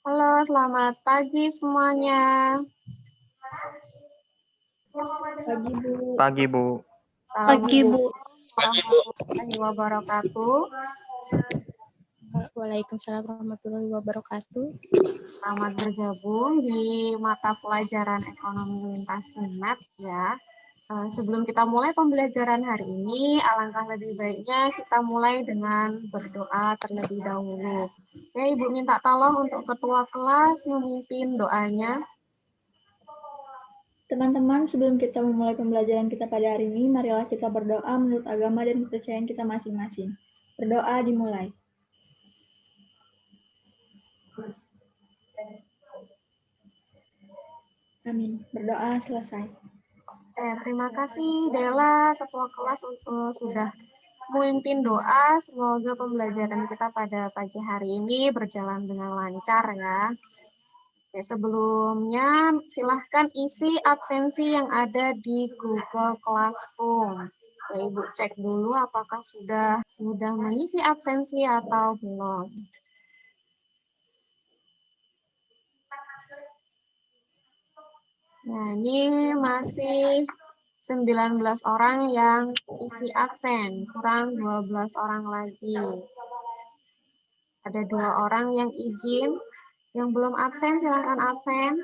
Halo, selamat pagi semuanya. Pagi, Bu. Pagi, Bu. Pagi, Bu. Assalamualaikum warahmatullahi wabarakatuh. Waalaikumsalam warahmatullahi wabarakatuh. Selamat bergabung di mata pelajaran ekonomi lintas minat ya. Sebelum kita mulai pembelajaran hari ini, alangkah lebih baiknya kita mulai dengan berdoa terlebih dahulu. Oke, Ibu minta tolong untuk ketua kelas memimpin doanya. Teman-teman, sebelum kita memulai pembelajaran kita pada hari ini, marilah kita berdoa menurut agama dan kepercayaan kita masing-masing. Berdoa dimulai. Amin. Berdoa selesai. Terima kasih Dela, ketua kelas sudah memimpin doa. Semoga pembelajaran kita pada pagi hari ini berjalan dengan lancar ya. Oke, sebelumnya silahkan isi absensi yang ada di Google Classroom. Ya, Ibu cek dulu apakah sudah mengisi absensi atau belum. Nah, ini masih 19 orang yang isi absen, kurang 12 orang lagi. Ada 2 orang yang izin, yang belum absen silahkan absen.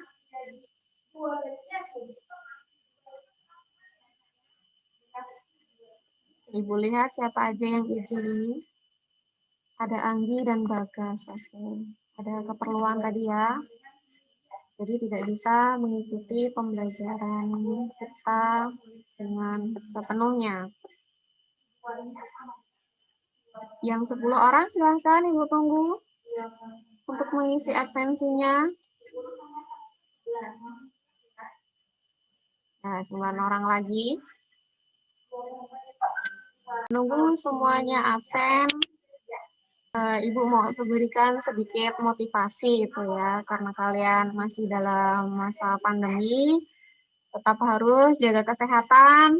Ibu lihat siapa aja yang izin ini. Ada Anggi dan Bagas. Oke. Ada keperluan tadi ya. Jadi tidak bisa mengikuti pembelajaran kita dengan sepenuhnya. Yang 10 orang silahkan Ibu tunggu untuk mengisi absensinya. Nah, 9 orang lagi. Nunggu semuanya absen. Ibu mau berikan sedikit motivasi itu ya, karena kalian masih dalam masa pandemi, tetap harus jaga kesehatan.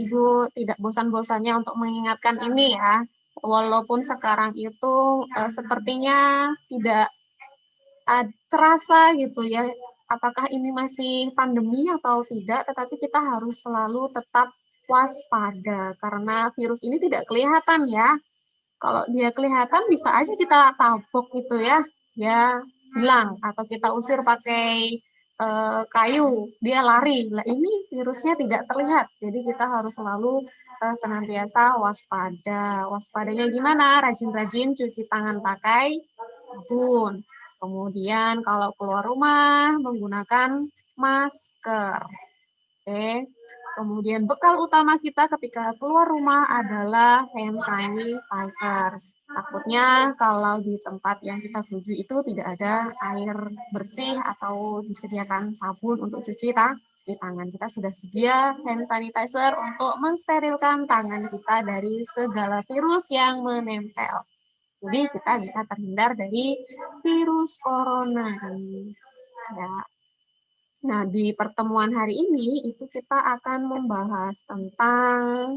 Ibu tidak bosan-bosannya untuk mengingatkan ini ya, walaupun sekarang itu sepertinya tidak terasa gitu ya, apakah ini masih pandemi atau tidak, tetapi kita harus selalu tetap waspada, karena virus ini tidak kelihatan ya. Kalau dia kelihatan bisa aja kita tabok gitu ya, dia hilang atau kita usir pakai kayu, dia lari. Nah, ini virusnya tidak terlihat, jadi kita harus selalu senantiasa waspada. Waspadanya gimana? Rajin-rajin cuci tangan pakai sabun. Kemudian kalau keluar rumah menggunakan masker. Oke. Kemudian bekal utama kita ketika keluar rumah adalah hand sanitizer. Takutnya kalau di tempat yang kita tuju itu tidak ada air bersih atau disediakan sabun untuk cuci tangan. Kita sudah sedia hand sanitizer untuk mensterilkan tangan kita dari segala virus yang menempel. Jadi kita bisa terhindar dari virus corona ini. Ya. Nah, di pertemuan hari ini itu kita akan membahas tentang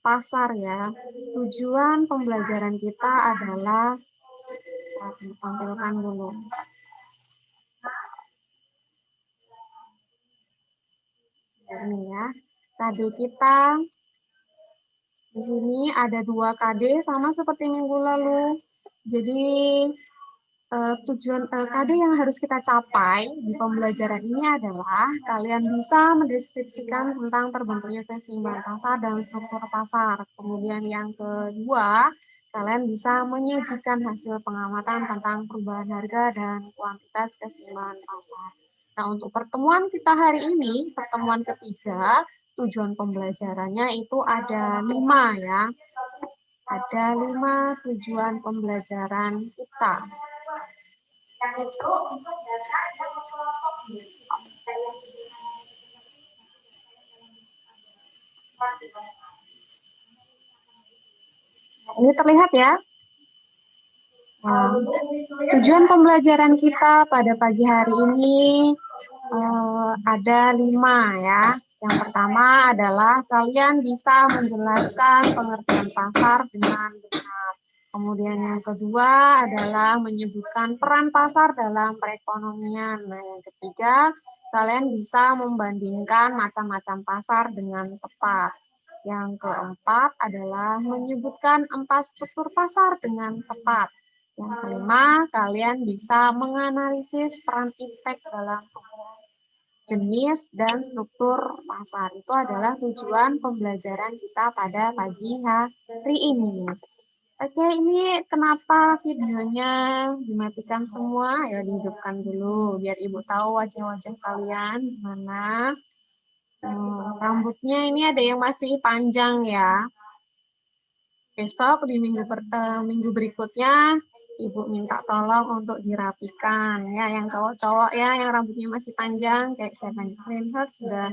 pasar ya. Tujuan pembelajaran kita adalah, tampilkan dulu. Ini ya, KD kita di sini ada 2 KD sama seperti minggu lalu. Jadi tujuan KD yang harus kita capai di pembelajaran ini adalah kalian bisa mendeskripsikan tentang terbentuknya keseimbangan pasar dan struktur pasar. Kemudian yang kedua, kalian bisa menyajikan hasil pengamatan tentang perubahan harga dan kuantitas keseimbangan pasar. Nah, untuk pertemuan kita hari ini, pertemuan ketiga, tujuan pembelajarannya itu ada 5 ya. Ada 5 tujuan pembelajaran kita. Ini terlihat ya. Tujuan pembelajaran kita pada pagi hari ini ada 5 ya. Yang pertama adalah kalian bisa menjelaskan pengertian pasar dengan benar. Kemudian yang kedua adalah menyebutkan peran pasar dalam perekonomian. Nah, yang ketiga, kalian bisa membandingkan macam-macam pasar dengan tepat. Yang keempat adalah menyebutkan 4 struktur pasar dengan tepat. Yang kelima, kalian bisa menganalisis peran impact dalam jenis dan struktur pasar. Itu adalah tujuan pembelajaran kita pada pagi hari ini. Oke, ini kenapa videonya dimatikan semua? Ya, dihidupkan dulu biar Ibu tahu wajah-wajah kalian gimana. Rambutnya ini ada yang masih panjang ya. Besok di minggu berikutnya Ibu minta tolong untuk dirapikan ya, yang cowok-cowok ya, yang rambutnya masih panjang kayak Seven Reinhardt sudah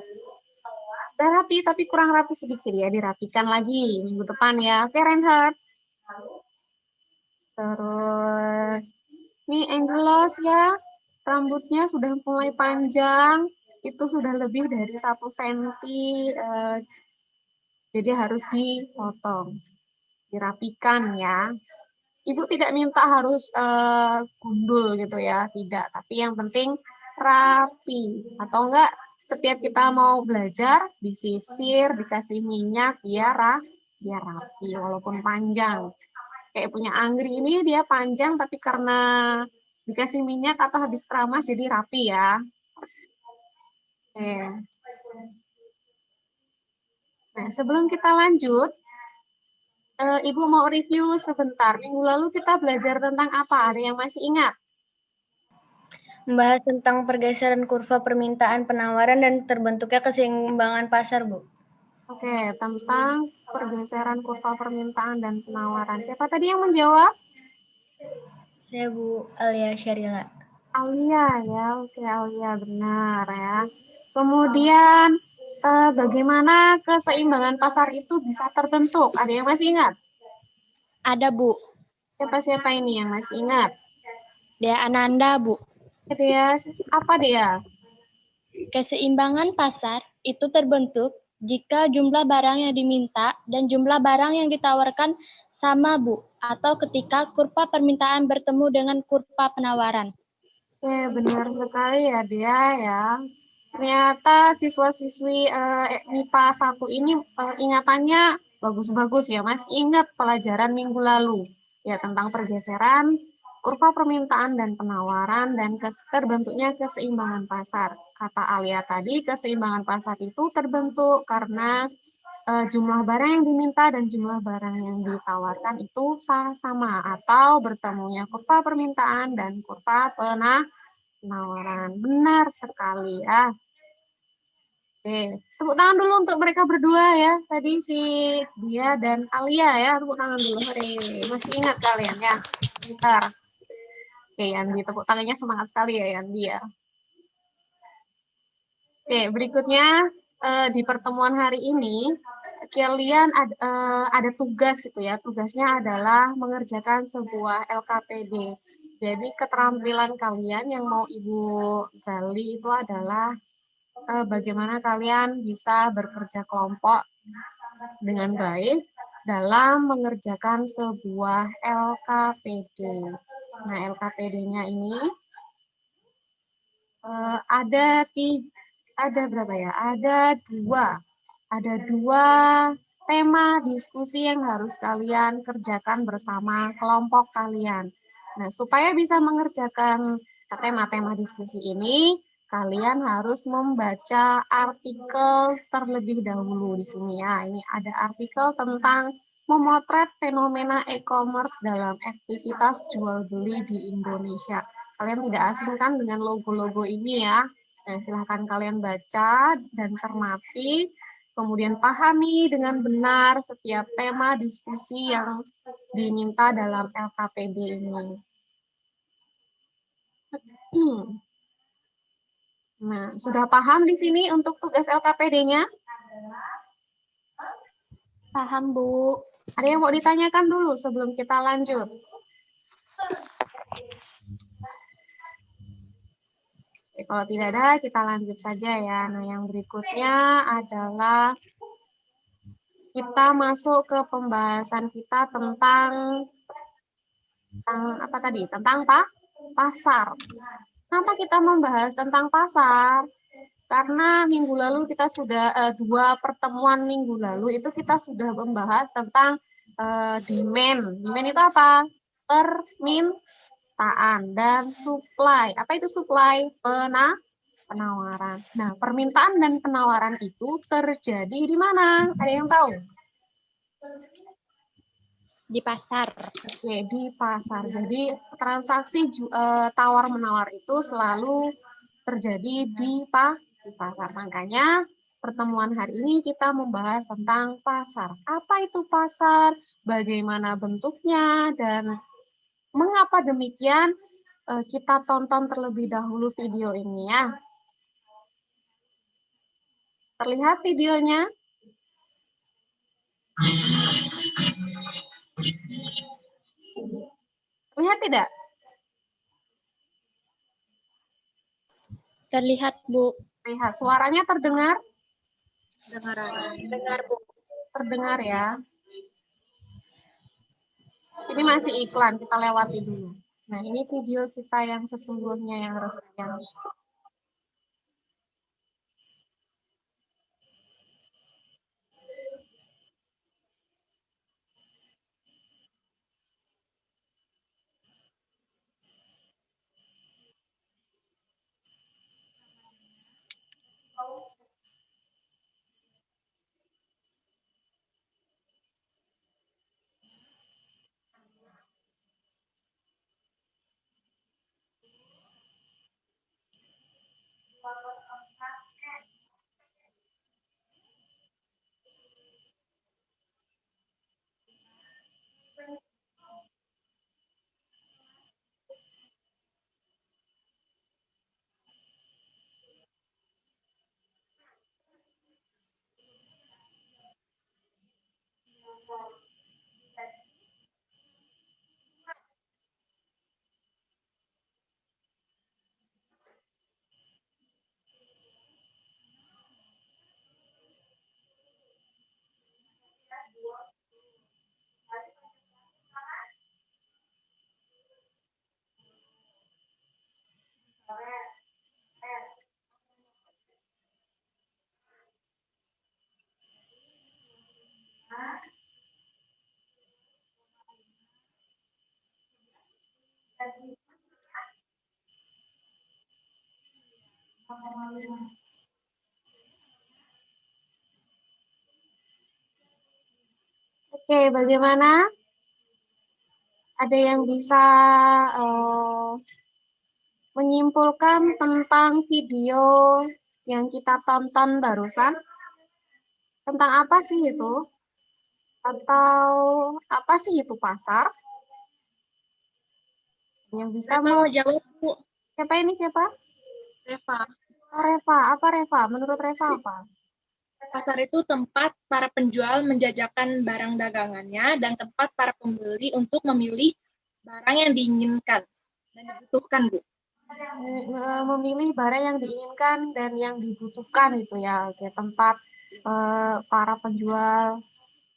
rapi tapi kurang rapi sedikit ya, dirapikan lagi minggu depan ya. Oke, Reinhardt. Terus ini Angelos ya, rambutnya sudah mulai panjang, itu sudah lebih dari 1 senti, jadi harus dipotong, dirapikan ya. Ibu tidak minta harus gundul gitu ya, tidak. Tapi yang penting rapi. Atau enggak, setiap kita mau belajar, disisir, dikasih minyak, biar rapi, walaupun panjang. Kayak punya Anggri ini dia panjang, tapi karena dikasih minyak atau habis keramas, jadi rapi ya. Oke. Nah, sebelum kita lanjut, Ibu mau review sebentar. Minggu lalu kita belajar tentang apa? Ada yang masih ingat? Membahas tentang pergeseran kurva permintaan penawaran dan terbentuknya keseimbangan pasar, Bu. Oke, tentang pergeseran kurva permintaan dan penawaran. Siapa tadi yang menjawab? Saya Bu Alia Syarila. Alia ya, oke Alia benar ya. Kemudian bagaimana keseimbangan pasar itu bisa terbentuk? Ada yang masih ingat? Ada Bu, Siapa-siapa ini yang masih ingat? Dea Ananda, Bu. Dia apa dia? Keseimbangan pasar itu terbentuk jika jumlah barang yang diminta dan jumlah barang yang ditawarkan sama, Bu, atau ketika kurva permintaan bertemu dengan kurva penawaran. Oke, benar sekali ya dia ya. Ternyata siswa-siswi MIPA 1 ini ingatannya bagus-bagus ya. Masih ingat pelajaran minggu lalu ya tentang pergeseran kurva permintaan dan penawaran dan terbentuknya keseimbangan pasar. Kata Alia tadi, keseimbangan pasar itu terbentuk karena jumlah barang yang diminta dan jumlah barang yang ditawarkan itu sama atau bertemunya kurva permintaan dan kurva penawaran. Benar sekali ya. Oke, tepuk tangan dulu untuk mereka berdua ya. Tadi si dia dan Alia ya, tepuk tangan dulu. Hore. Masih ingat kalian ya? Bentar. Oke, Yandi, tepuk tangannya semangat sekali ya Yandi ya. Oke, berikutnya di pertemuan hari ini kalian ada tugas gitu ya. Tugasnya adalah mengerjakan sebuah LKPD. Jadi keterampilan kalian yang mau Ibu gali itu adalah bagaimana kalian bisa bekerja kelompok dengan baik dalam mengerjakan sebuah LKPD. Nah, LKPD-nya ini ada berapa ya? Ada dua tema diskusi yang harus kalian kerjakan bersama kelompok kalian. Nah, supaya bisa mengerjakan tema-tema diskusi ini, kalian harus membaca artikel terlebih dahulu di sini ya. Ini ada artikel tentang memotret fenomena e-commerce dalam aktivitas jual beli di Indonesia. Kalian tidak asing kan dengan logo-logo ini ya. Nah, silahkan kalian baca dan cermati, kemudian pahami dengan benar setiap tema diskusi yang diminta dalam LKPD ini. Nah, sudah paham di sini untuk tugas LKPD-nya? Paham, Bu. Ada yang mau ditanyakan dulu sebelum kita lanjut? Oke, kalau tidak ada, kita lanjut saja ya. Nah, yang berikutnya adalah kita masuk ke pembahasan kita tentang Tentang apa tadi? Tentang pasar. Kenapa kita membahas tentang pasar? Karena minggu lalu kita sudah 2 pertemuan minggu lalu itu kita sudah membahas tentang demand. Demand itu apa? Permintaan dan supply. Apa itu supply? Penawaran. Nah, permintaan dan penawaran itu terjadi di mana? Ada yang tahu? Di pasar. Oke, di pasar. Jadi transaksi tawar-menawar itu selalu terjadi di pasar. Makanya pertemuan hari ini kita membahas tentang pasar. Apa itu pasar? Bagaimana bentuknya? Dan mengapa demikian? Kita tonton terlebih dahulu video ini ya. Terlihat videonya? Lihat tidak? Terlihat, Bu. Lihat, suaranya terdengar? Dengar, Bu. Terdengar ya. Ini masih iklan, kita lewati dulu. Nah, ini video kita yang sesungguhnya yang resmi. Oke, bagaimana? Ada yang bisa menyimpulkan tentang video yang kita tonton barusan? Tentang apa sih itu? Atau apa sih itu pasar? Yang bisa Reva mau jawab, Bu. Siapa ini siapa? Reva. Oh, Reva. Apa Reva? Menurut Reva apa? Pasar itu tempat para penjual menjajakan barang dagangannya dan tempat para pembeli untuk memilih barang yang diinginkan dan dibutuhkan, Bu. Memilih barang yang diinginkan dan yang dibutuhkan itu ya. Oke, tempat para penjual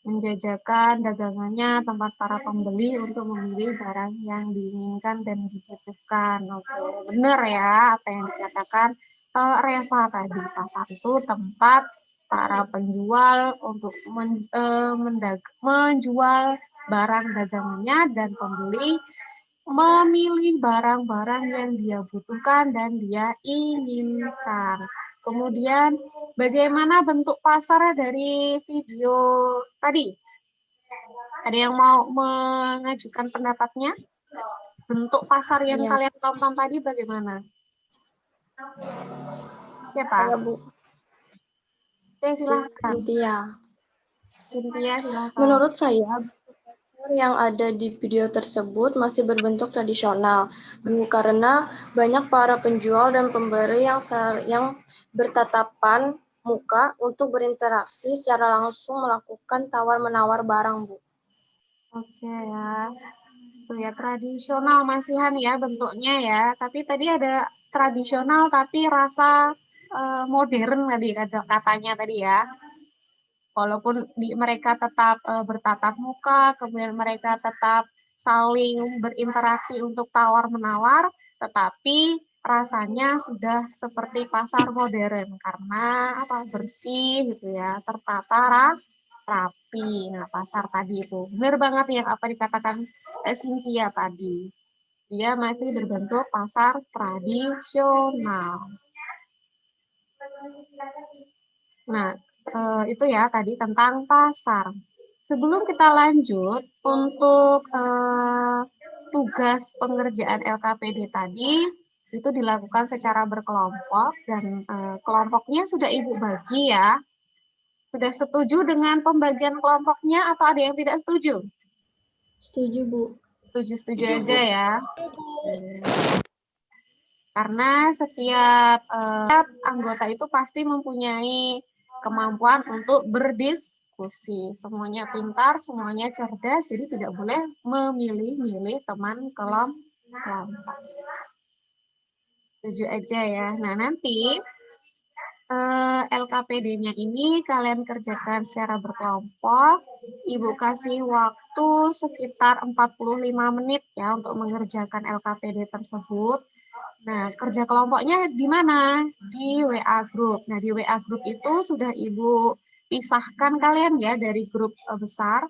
menjajakan dagangannya, tempat para pembeli untuk memilih barang yang diinginkan dan dibutuhkan. Oke, benar ya apa yang dikatakan Reva tadi. Pasar itu tempat para penjual untuk menjual barang dagangannya dan pembeli memilih barang-barang yang dia butuhkan dan dia inginkan. Kemudian bagaimana bentuk pasar dari video tadi? Ada yang mau mengajukan pendapatnya? Bentuk pasar yang kalian tonton tadi bagaimana? Siapa? Ya, Bu. Oke, silahkan. Cynthia, silahkan. menurut saya pasar yang ada di video tersebut masih berbentuk tradisional, Bu, karena banyak para penjual dan pembeli yang bertatapan muka untuk berinteraksi secara langsung melakukan tawar-menawar barang, Bu. Oke ya. Itu ya tradisional masihan ya bentuknya ya. Tapi tadi ada tradisional tapi rasa modern tadi katanya tadi ya. Walaupun mereka tetap bertatap muka, kemudian mereka tetap saling berinteraksi untuk tawar-menawar, tetapi rasanya sudah seperti pasar modern karena apa, bersih gitu ya, tertata rapi. Nah, pasar tadi itu benar banget ya apa dikatakan Cynthia tadi. Dia masih berbentuk pasar tradisional. Nah, itu ya tadi tentang pasar. Sebelum kita lanjut untuk tugas pengerjaan LKPD tadi, itu dilakukan secara berkelompok dan kelompoknya sudah Ibu bagi ya. Sudah setuju dengan pembagian kelompoknya atau ada yang tidak setuju? Setuju, Bu. Setuju-setuju aja ya. Karena setiap anggota itu pasti mempunyai kemampuan untuk berdiskusi. Semuanya pintar, semuanya cerdas, jadi tidak boleh memilih-milih teman kelompok. Setuju aja ya. Nah, nanti LKPD-nya ini kalian kerjakan secara berkelompok. Ibu kasih waktu sekitar 45 menit ya untuk mengerjakan LKPD tersebut. Nah, kerja kelompoknya di mana? Di WA Group. Nah, di WA Group itu sudah Ibu pisahkan kalian ya dari grup besar.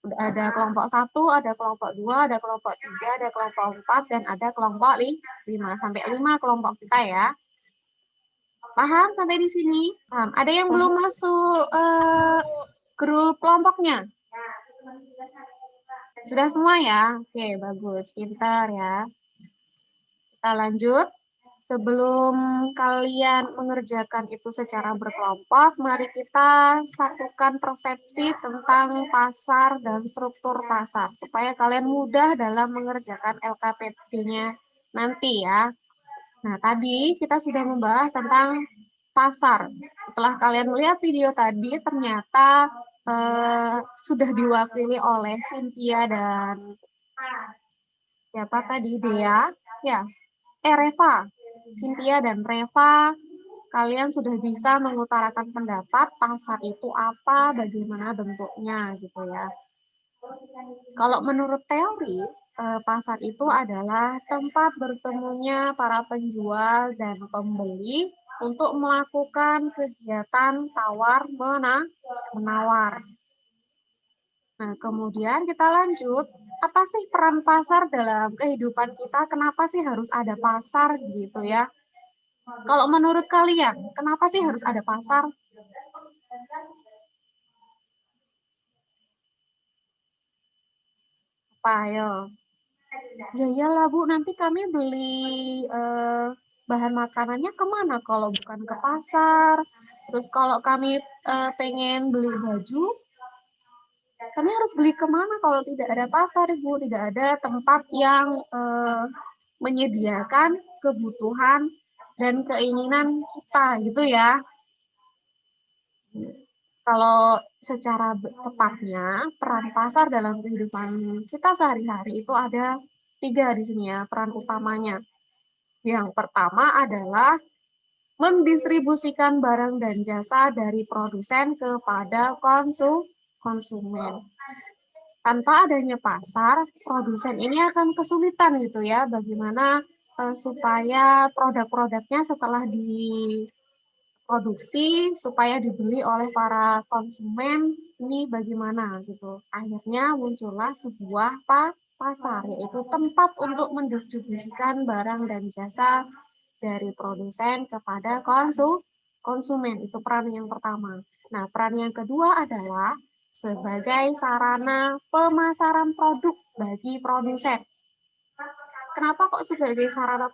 Ada kelompok 1, ada kelompok 2, ada kelompok 3, ada kelompok 4, dan ada kelompok 5. Sampai 5 kelompok kita ya. Paham sampai di sini? Paham. Ada yang belum masuk grup kelompoknya? Sudah semua ya? Oke, bagus. Pintar ya. Kita lanjut. Sebelum kalian mengerjakan itu secara berkelompok, mari kita satukan persepsi tentang pasar dan struktur pasar, supaya kalian mudah dalam mengerjakan LKPD-nya nanti ya. Nah, tadi kita sudah membahas tentang pasar. Setelah kalian melihat video tadi, ternyata sudah diwakili oleh Cynthia dan siapa tadi? Dea? Ya, Reva. Cynthia dan Reva, kalian sudah bisa mengutarakan pendapat pasar itu apa, bagaimana bentuknya gitu ya. Kalau menurut teori, pasar itu adalah tempat bertemunya para penjual dan pembeli untuk melakukan kegiatan tawar-menawar. Nah, kemudian kita lanjut, apa sih peran pasar dalam kehidupan kita? Kenapa sih harus ada pasar gitu ya? Kalau menurut kalian, kenapa sih harus ada pasar? Apa, ayo? Ya iyalah Bu, nanti kami beli bahan makanannya kemana kalau bukan ke pasar? Terus kalau kami pengen beli baju, kami harus beli kemana kalau tidak ada pasar, Ibu? Tidak ada tempat yang menyediakan kebutuhan dan keinginan kita, gitu ya. Kalau secara tepatnya, peran pasar dalam kehidupan kita sehari-hari itu ada 3 di sini ya, peran utamanya. Yang pertama adalah mendistribusikan barang dan jasa dari produsen kepada konsumen. Tanpa adanya pasar, produsen ini akan kesulitan gitu ya, bagaimana supaya produk-produknya setelah diproduksi supaya dibeli oleh para konsumen ini bagaimana gitu. Akhirnya muncullah sebuah pasar, yaitu tempat untuk mendistribusikan barang dan jasa dari produsen kepada konsumen. Itu peran yang pertama. Nah, peran yang kedua adalah sebagai sarana pemasaran produk bagi produsen. Kenapa kok sebagai sarana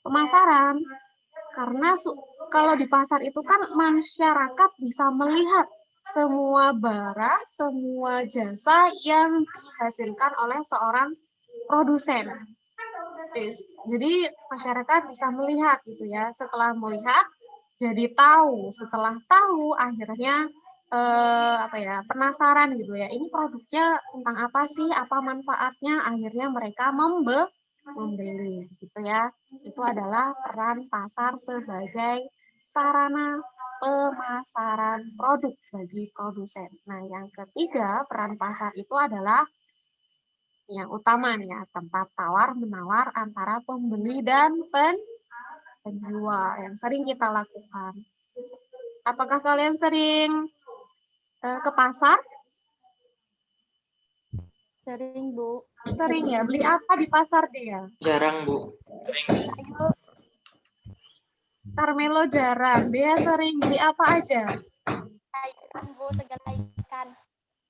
pemasaran? Karena kalau di pasar itu kan masyarakat bisa melihat semua barang, semua jasa yang dihasilkan oleh seorang produsen. Jadi masyarakat bisa melihat gitu ya. Setelah melihat, jadi tahu. Setelah tahu, akhirnya penasaran gitu ya. Ini produknya tentang apa sih? Apa manfaatnya? Akhirnya mereka membeli gitu ya. Itu adalah peran pasar sebagai sarana pemasaran produk bagi produsen. Nah, yang ketiga, peran pasar itu adalah Yang utama nih ya, tempat tawar-menawar antara pembeli dan penjual yang sering kita lakukan. Apakah kalian sering ke pasar? Sering, Bu. Sering ya, beli apa di pasar dia? Jarang, Bu. Ayo, Carmelo jarang, dia sering beli apa aja? sayuran, Bu, segala ikan.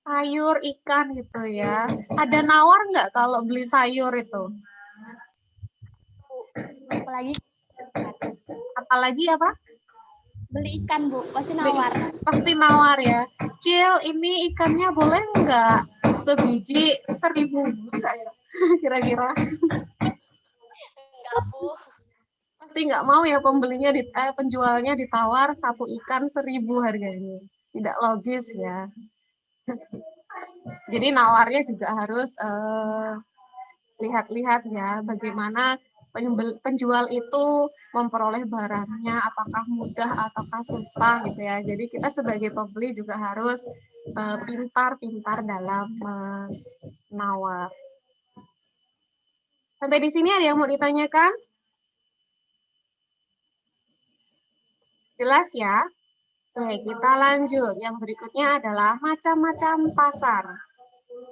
Sayur, ikan gitu ya. Ada nawar nggak kalau beli sayur itu? Bu. Apalagi Apalagi apa? beli ikan, Bu, pasti Beli- nawar. Pasti nawar ya. Cil, ini ikannya boleh nggak? Sebiji 1.000 enggak ya? Kira-kira. Enggak, Bu. Pasti nggak mau ya penjualnya ditawar sapu ikan 1.000 harganya. Tidak logis ya. Jadi nawarnya juga harus lihat-lihat ya bagaimana penjual itu memperoleh barangnya, apakah mudah ataukah susah gitu ya. Jadi kita sebagai pembeli juga harus pintar-pintar dalam menawar. Sampai di sini ada yang mau ditanyakan? Jelas ya? Oke, kita lanjut. Yang berikutnya adalah macam-macam pasar.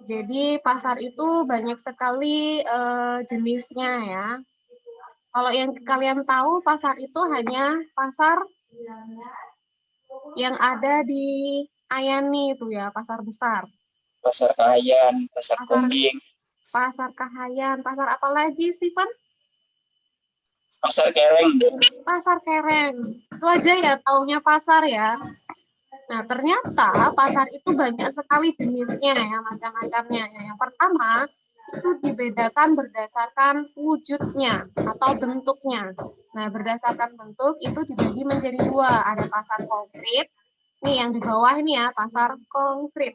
Jadi pasar itu banyak sekali jenisnya ya. Kalau yang kalian tahu, pasar itu hanya pasar yang ada di Ayani itu ya, pasar besar. Pasar Kahayan, pasar Pasar- Kumbing, Pasar Kahayan, pasar apa lagi, Steven? pasar Kereng. Pasar Kereng. Itu aja ya taunya pasar ya. Nah, ternyata pasar itu banyak sekali jenisnya ya, macam-macamnya. Yang pertama, itu dibedakan berdasarkan wujudnya atau bentuknya. Nah, berdasarkan bentuk itu dibagi menjadi dua. Ada pasar konkret, nih yang di bawah ini ya, pasar konkret.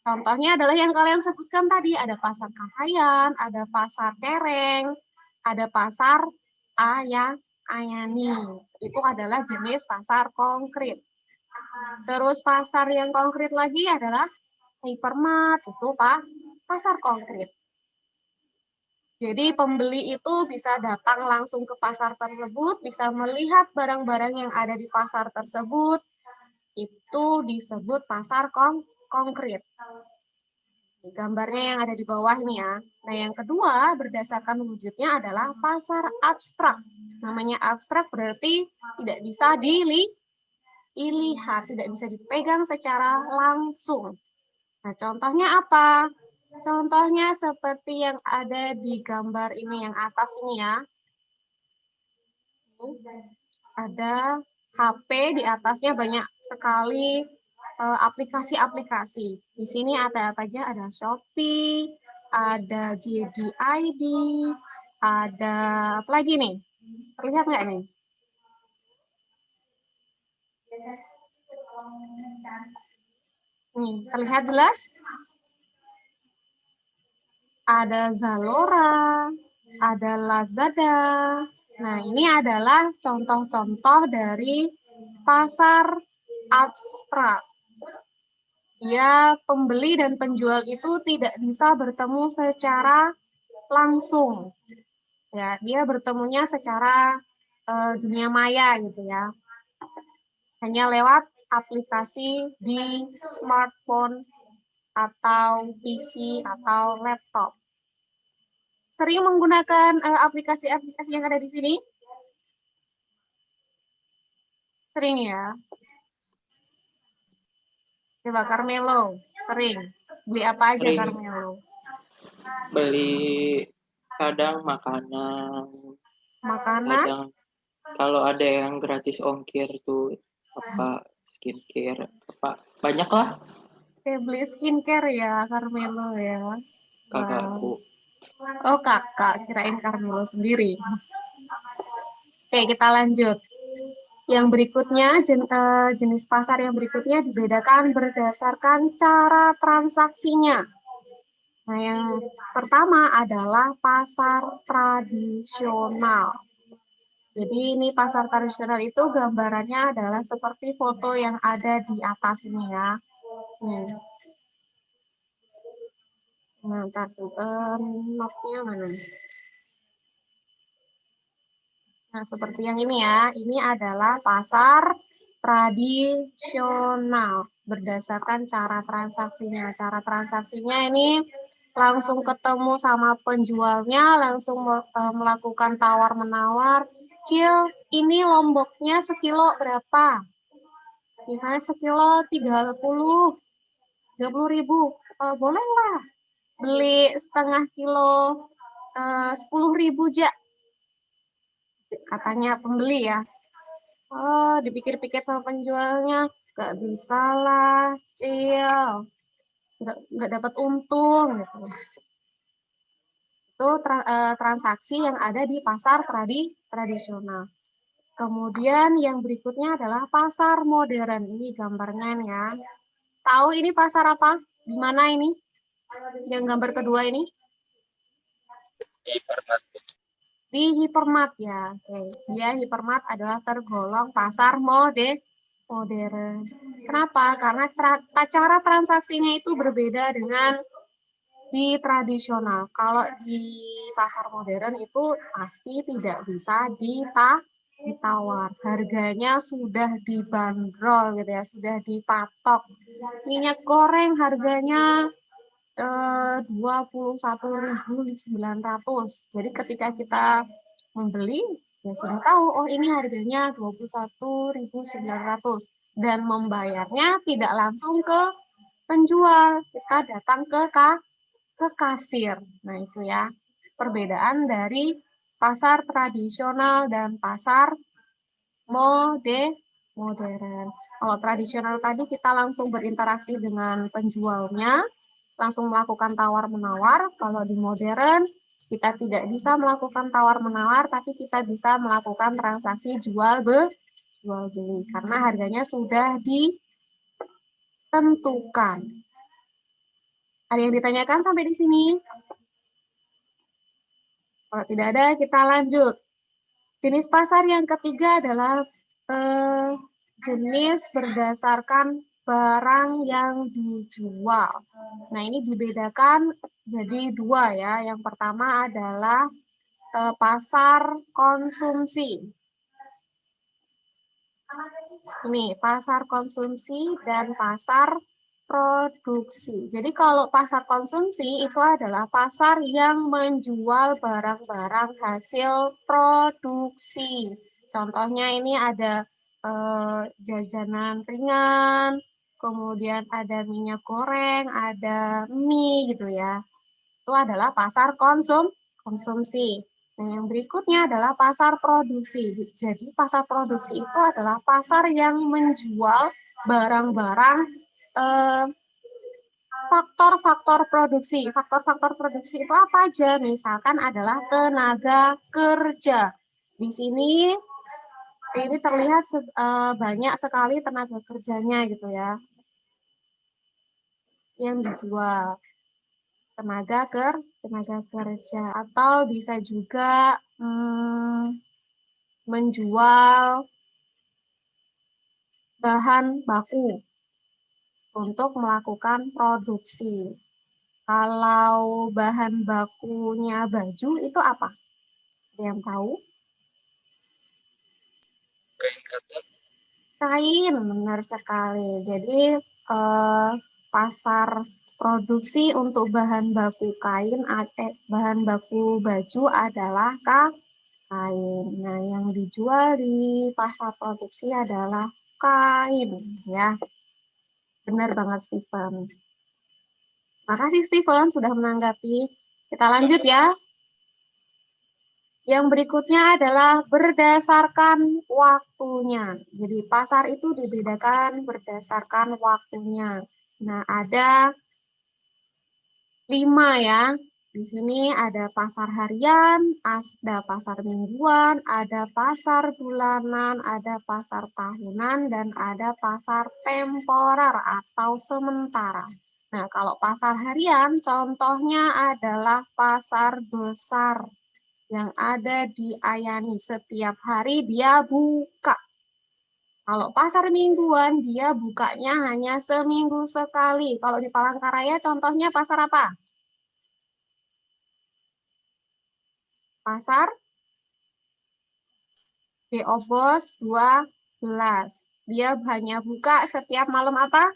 Contohnya adalah yang kalian sebutkan tadi, ada pasar Kahayan, ada pasar Kereng, ada pasar Ayani. Itu adalah jenis pasar konkret. Terus pasar yang konkret lagi adalah hypermart, itu pasar konkret. Jadi pembeli itu bisa datang langsung ke pasar tersebut, bisa melihat barang-barang yang ada di pasar tersebut, itu disebut pasar konkret. Gambarnya yang ada di bawah ini ya. Nah, yang kedua berdasarkan wujudnya adalah pasar abstrak. Namanya abstrak berarti tidak bisa dilihat, tidak bisa dipegang secara langsung. Nah, contohnya apa? Contohnya seperti yang ada di gambar ini yang atas ini ya. Ada HP, di atasnya banyak sekali aplikasi-aplikasi. Di sini ada apa aja? Ada Shopee, ada JDID, ada apa lagi nih? Terlihat nggak nih? Nih, terlihat jelas? Ada Zalora, ada Lazada. Nah, ini adalah contoh-contoh dari pasar abstrak. Ya, pembeli dan penjual itu tidak bisa bertemu secara langsung. Ya, dia bertemunya secara dunia maya gitu ya. Hanya lewat aplikasi di smartphone atau PC atau laptop. Sering menggunakan aplikasi-aplikasi yang ada di sini? Sering ya. Coba Carmelo, sering. Beli apa aja Sering. Carmelo? Beli kadang makanan, Makanan? kadang kalau ada yang gratis ongkir tuh apa skincare apa banyak lah. Kayak beli skincare ya Carmelo ya. Kakakku. Oh kakak, kirain Carmelo sendiri. Oke, kita lanjut. Yang berikutnya, jenis pasar yang berikutnya dibedakan berdasarkan cara transaksinya. Nah, yang pertama adalah pasar tradisional. Jadi ini pasar tradisional itu gambarannya adalah seperti foto yang ada di atas ini ya. Nah, ntar tuh, notnya mana? Nah, seperti yang ini ya, ini adalah pasar tradisional berdasarkan cara transaksinya. Cara transaksinya ini langsung ketemu sama penjualnya, langsung melakukan tawar-menawar. Cil, ini lomboknya sekilo berapa? Misalnya sekilo 30 ribu. Bolehlah beli setengah kilo 10.000 aja, katanya pembeli ya. Oh, dipikir-pikir sama penjualnya, nggak bisa lah, Cil, nggak dapat untung gitu. Itu transaksi yang ada di pasar tradisional. Kemudian yang berikutnya adalah pasar modern. Ini gambarnya nih ya. Tahu ini pasar apa? Di mana ini? Yang gambar kedua ini? Di hipermart ya. Oke. Dia hipermart adalah tergolong pasar modern. Kenapa? Karena cara transaksinya itu berbeda dengan di tradisional. Kalau di pasar modern itu pasti tidak bisa ditawar. Harganya sudah dibanderol gitu ya, sudah dipatok. Minyak goreng harganya 21.900. Jadi ketika kita membeli, ya sudah tahu, oh ini harganya 21.900. Dan membayarnya tidak langsung ke penjual, kita datang ke kasir. Nah itu ya, perbedaan dari pasar tradisional dan pasar modern. Kalau tradisional tadi kita langsung berinteraksi dengan penjualnya, langsung melakukan tawar-menawar. Kalau di modern, kita tidak bisa melakukan tawar-menawar, tapi kita bisa melakukan transaksi jual beli, karena harganya sudah ditentukan. Ada yang ditanyakan sampai di sini? Kalau tidak ada, kita lanjut. Jenis pasar yang ketiga adalah jenis berdasarkan barang yang dijual. Nah, ini dibedakan jadi dua ya. Yang pertama adalah pasar konsumsi. Ini pasar konsumsi dan pasar produksi. Jadi kalau pasar konsumsi itu adalah pasar yang menjual barang-barang hasil produksi. Contohnya ini ada jajanan ringan, kemudian ada minyak goreng, ada mie gitu ya. Itu adalah pasar konsumsi. Nah, yang berikutnya adalah pasar produksi. Jadi pasar produksi itu adalah pasar yang menjual barang-barang faktor-faktor produksi. Faktor-faktor produksi itu apa aja? Misalkan adalah tenaga kerja. Di sini ini terlihat banyak sekali tenaga kerjanya gitu ya, yang dijual. Tenaga kerja, atau bisa juga menjual bahan baku untuk melakukan produksi. Kalau bahan bakunya baju itu apa? Ada yang tahu? Kain katun. Kain, benar sekali. Jadi pasar produksi untuk bahan baku kain, bahan baku baju adalah kain. Nah, yang dijual di pasar produksi adalah kain, ya. Benar banget, Stephen. Makasih, Stephen, sudah menanggapi. Kita lanjut ya. Yang berikutnya adalah berdasarkan waktunya. Jadi pasar itu dibedakan berdasarkan waktunya. Nah, ada 5 ya. Di sini ada pasar harian, ada pasar mingguan, ada pasar bulanan, ada pasar tahunan, dan ada pasar temporer atau sementara. Nah, kalau pasar harian, contohnya adalah pasar besar yang ada di Ayani. Setiap hari dia buka. Kalau pasar mingguan, dia bukanya hanya seminggu sekali. Kalau di Palangkaraya, contohnya pasar apa? Pasar Geobos 12. Dia hanya buka setiap malam apa?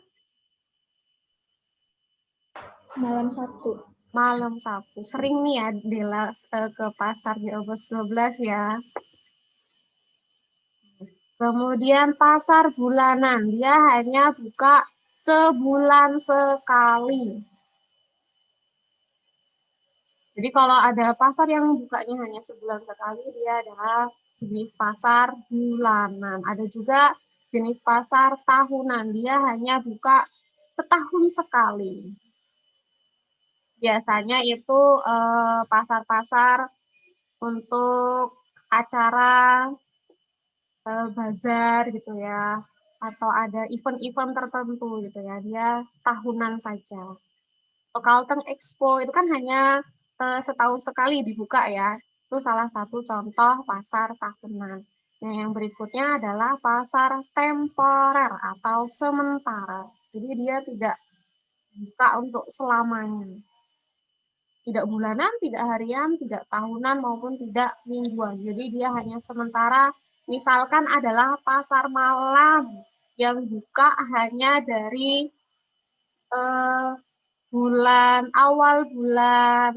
Malam Sabtu. Malam Sabtu. Sering nih ya Dela ke pasar Geobos 12 ya. Kemudian pasar bulanan. Dia hanya buka sebulan sekali. Jadi kalau ada pasar yang bukanya hanya sebulan sekali, dia adalah jenis pasar bulanan. Ada juga jenis pasar tahunan, dia hanya buka setahun sekali. Biasanya itu pasar-pasar untuk acara bazar gitu ya, atau ada event-event tertentu gitu ya, dia tahunan saja. Kalteng Expo itu kan hanya setahun sekali dibuka ya. Itu salah satu contoh pasar tahunan. Nah, yang berikutnya adalah pasar temporer atau sementara. Jadi dia tidak buka untuk selamanya. Tidak bulanan, tidak harian, tidak tahunan, maupun tidak mingguan. Jadi dia hanya sementara. Misalkan adalah pasar malam yang buka hanya dari awal bulan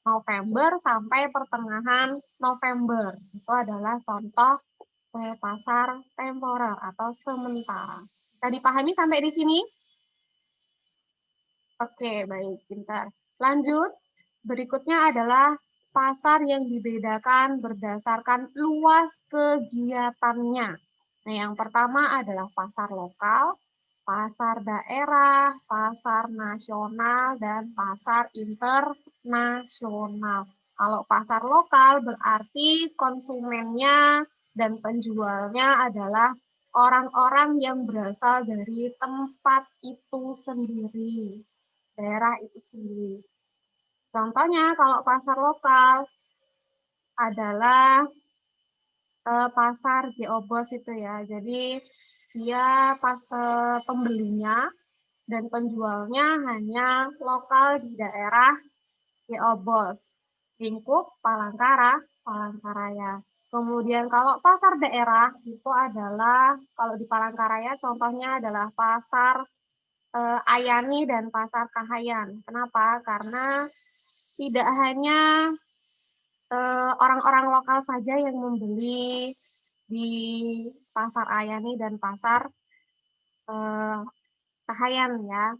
November sampai pertengahan November. Itu adalah contoh pasar temporer atau sementara. Bisa dipahami sampai di sini? Oke, baik, pintar. Lanjut, berikutnya adalah pasar yang dibedakan berdasarkan luas kegiatannya. Nah, yang pertama adalah pasar lokal, pasar daerah, pasar nasional, dan pasar internasional. Kalau pasar lokal berarti konsumennya dan penjualnya adalah orang-orang yang berasal dari tempat itu sendiri, daerah itu sendiri. Contohnya kalau pasar lokal adalah pasar Geobos itu ya. Jadi dia pembelinya dan penjualnya hanya lokal di daerah Geobos, Lingkup, Palangkaraya. Kemudian kalau pasar daerah itu adalah kalau di Palangkaraya contohnya adalah pasar Ayani dan pasar Kahayan. Kenapa? Karena tidak hanya orang-orang lokal saja yang membeli di pasar Ayani dan pasar Kahayan ya.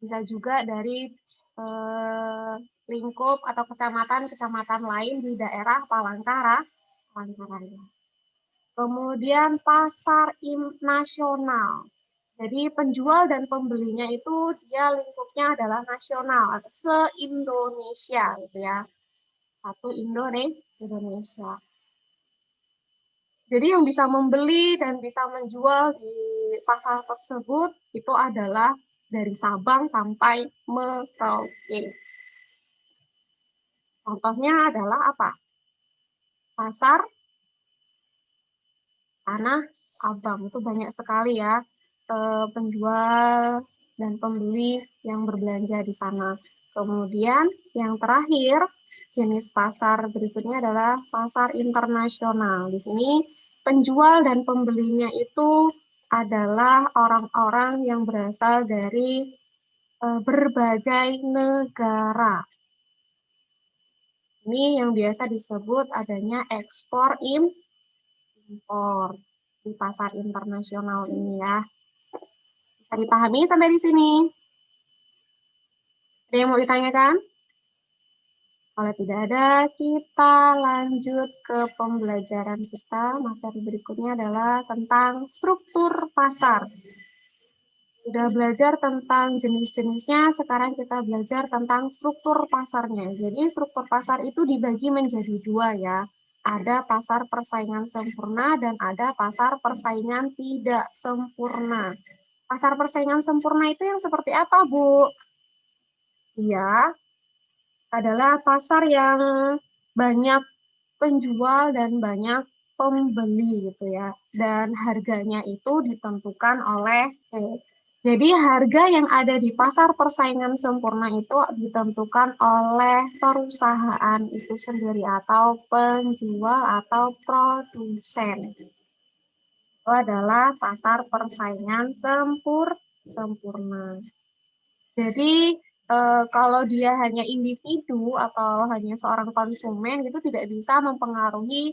Bisa juga dari lingkup atau kecamatan-kecamatan lain di daerah Palangkaraya. Kemudian pasar nasional. Jadi penjual dan pembelinya itu dia lingkupnya adalah nasional atau se-Indonesia gitu ya. Satu Indonesia. Jadi yang bisa membeli dan bisa menjual di pasar tersebut itu adalah dari Sabang sampai Merauke. Contohnya adalah apa? Pasar Tanah Abang. Itu banyak sekali ya penjual dan pembeli yang berbelanja di sana. Kemudian yang terakhir, jenis pasar berikutnya adalah pasar internasional. Di sini penjual dan pembelinya itu adalah orang-orang yang berasal dari berbagai negara. Ini yang biasa disebut adanya ekspor impor di pasar internasional ini ya. Bisa dipahami sampai di sini? Ada yang mau ditanyakan? Kalau tidak ada, kita lanjut ke pembelajaran kita. Materi berikutnya adalah tentang struktur pasar. Sudah belajar tentang jenis-jenisnya, sekarang kita belajar tentang struktur pasarnya. Jadi struktur pasar itu dibagi menjadi dua ya. Ada pasar persaingan sempurna dan ada pasar persaingan tidak sempurna. Pasar persaingan sempurna itu yang seperti apa, Bu? Iya, adalah pasar yang banyak penjual dan banyak pembeli gitu ya. Dan harganya itu ditentukan oleh Jadi harga yang ada di pasar persaingan sempurna itu ditentukan oleh perusahaan itu sendiri atau penjual atau produsen. Itu adalah pasar persaingan sempurna. Jadi kalau dia hanya individu atau hanya seorang konsumen itu tidak bisa mempengaruhi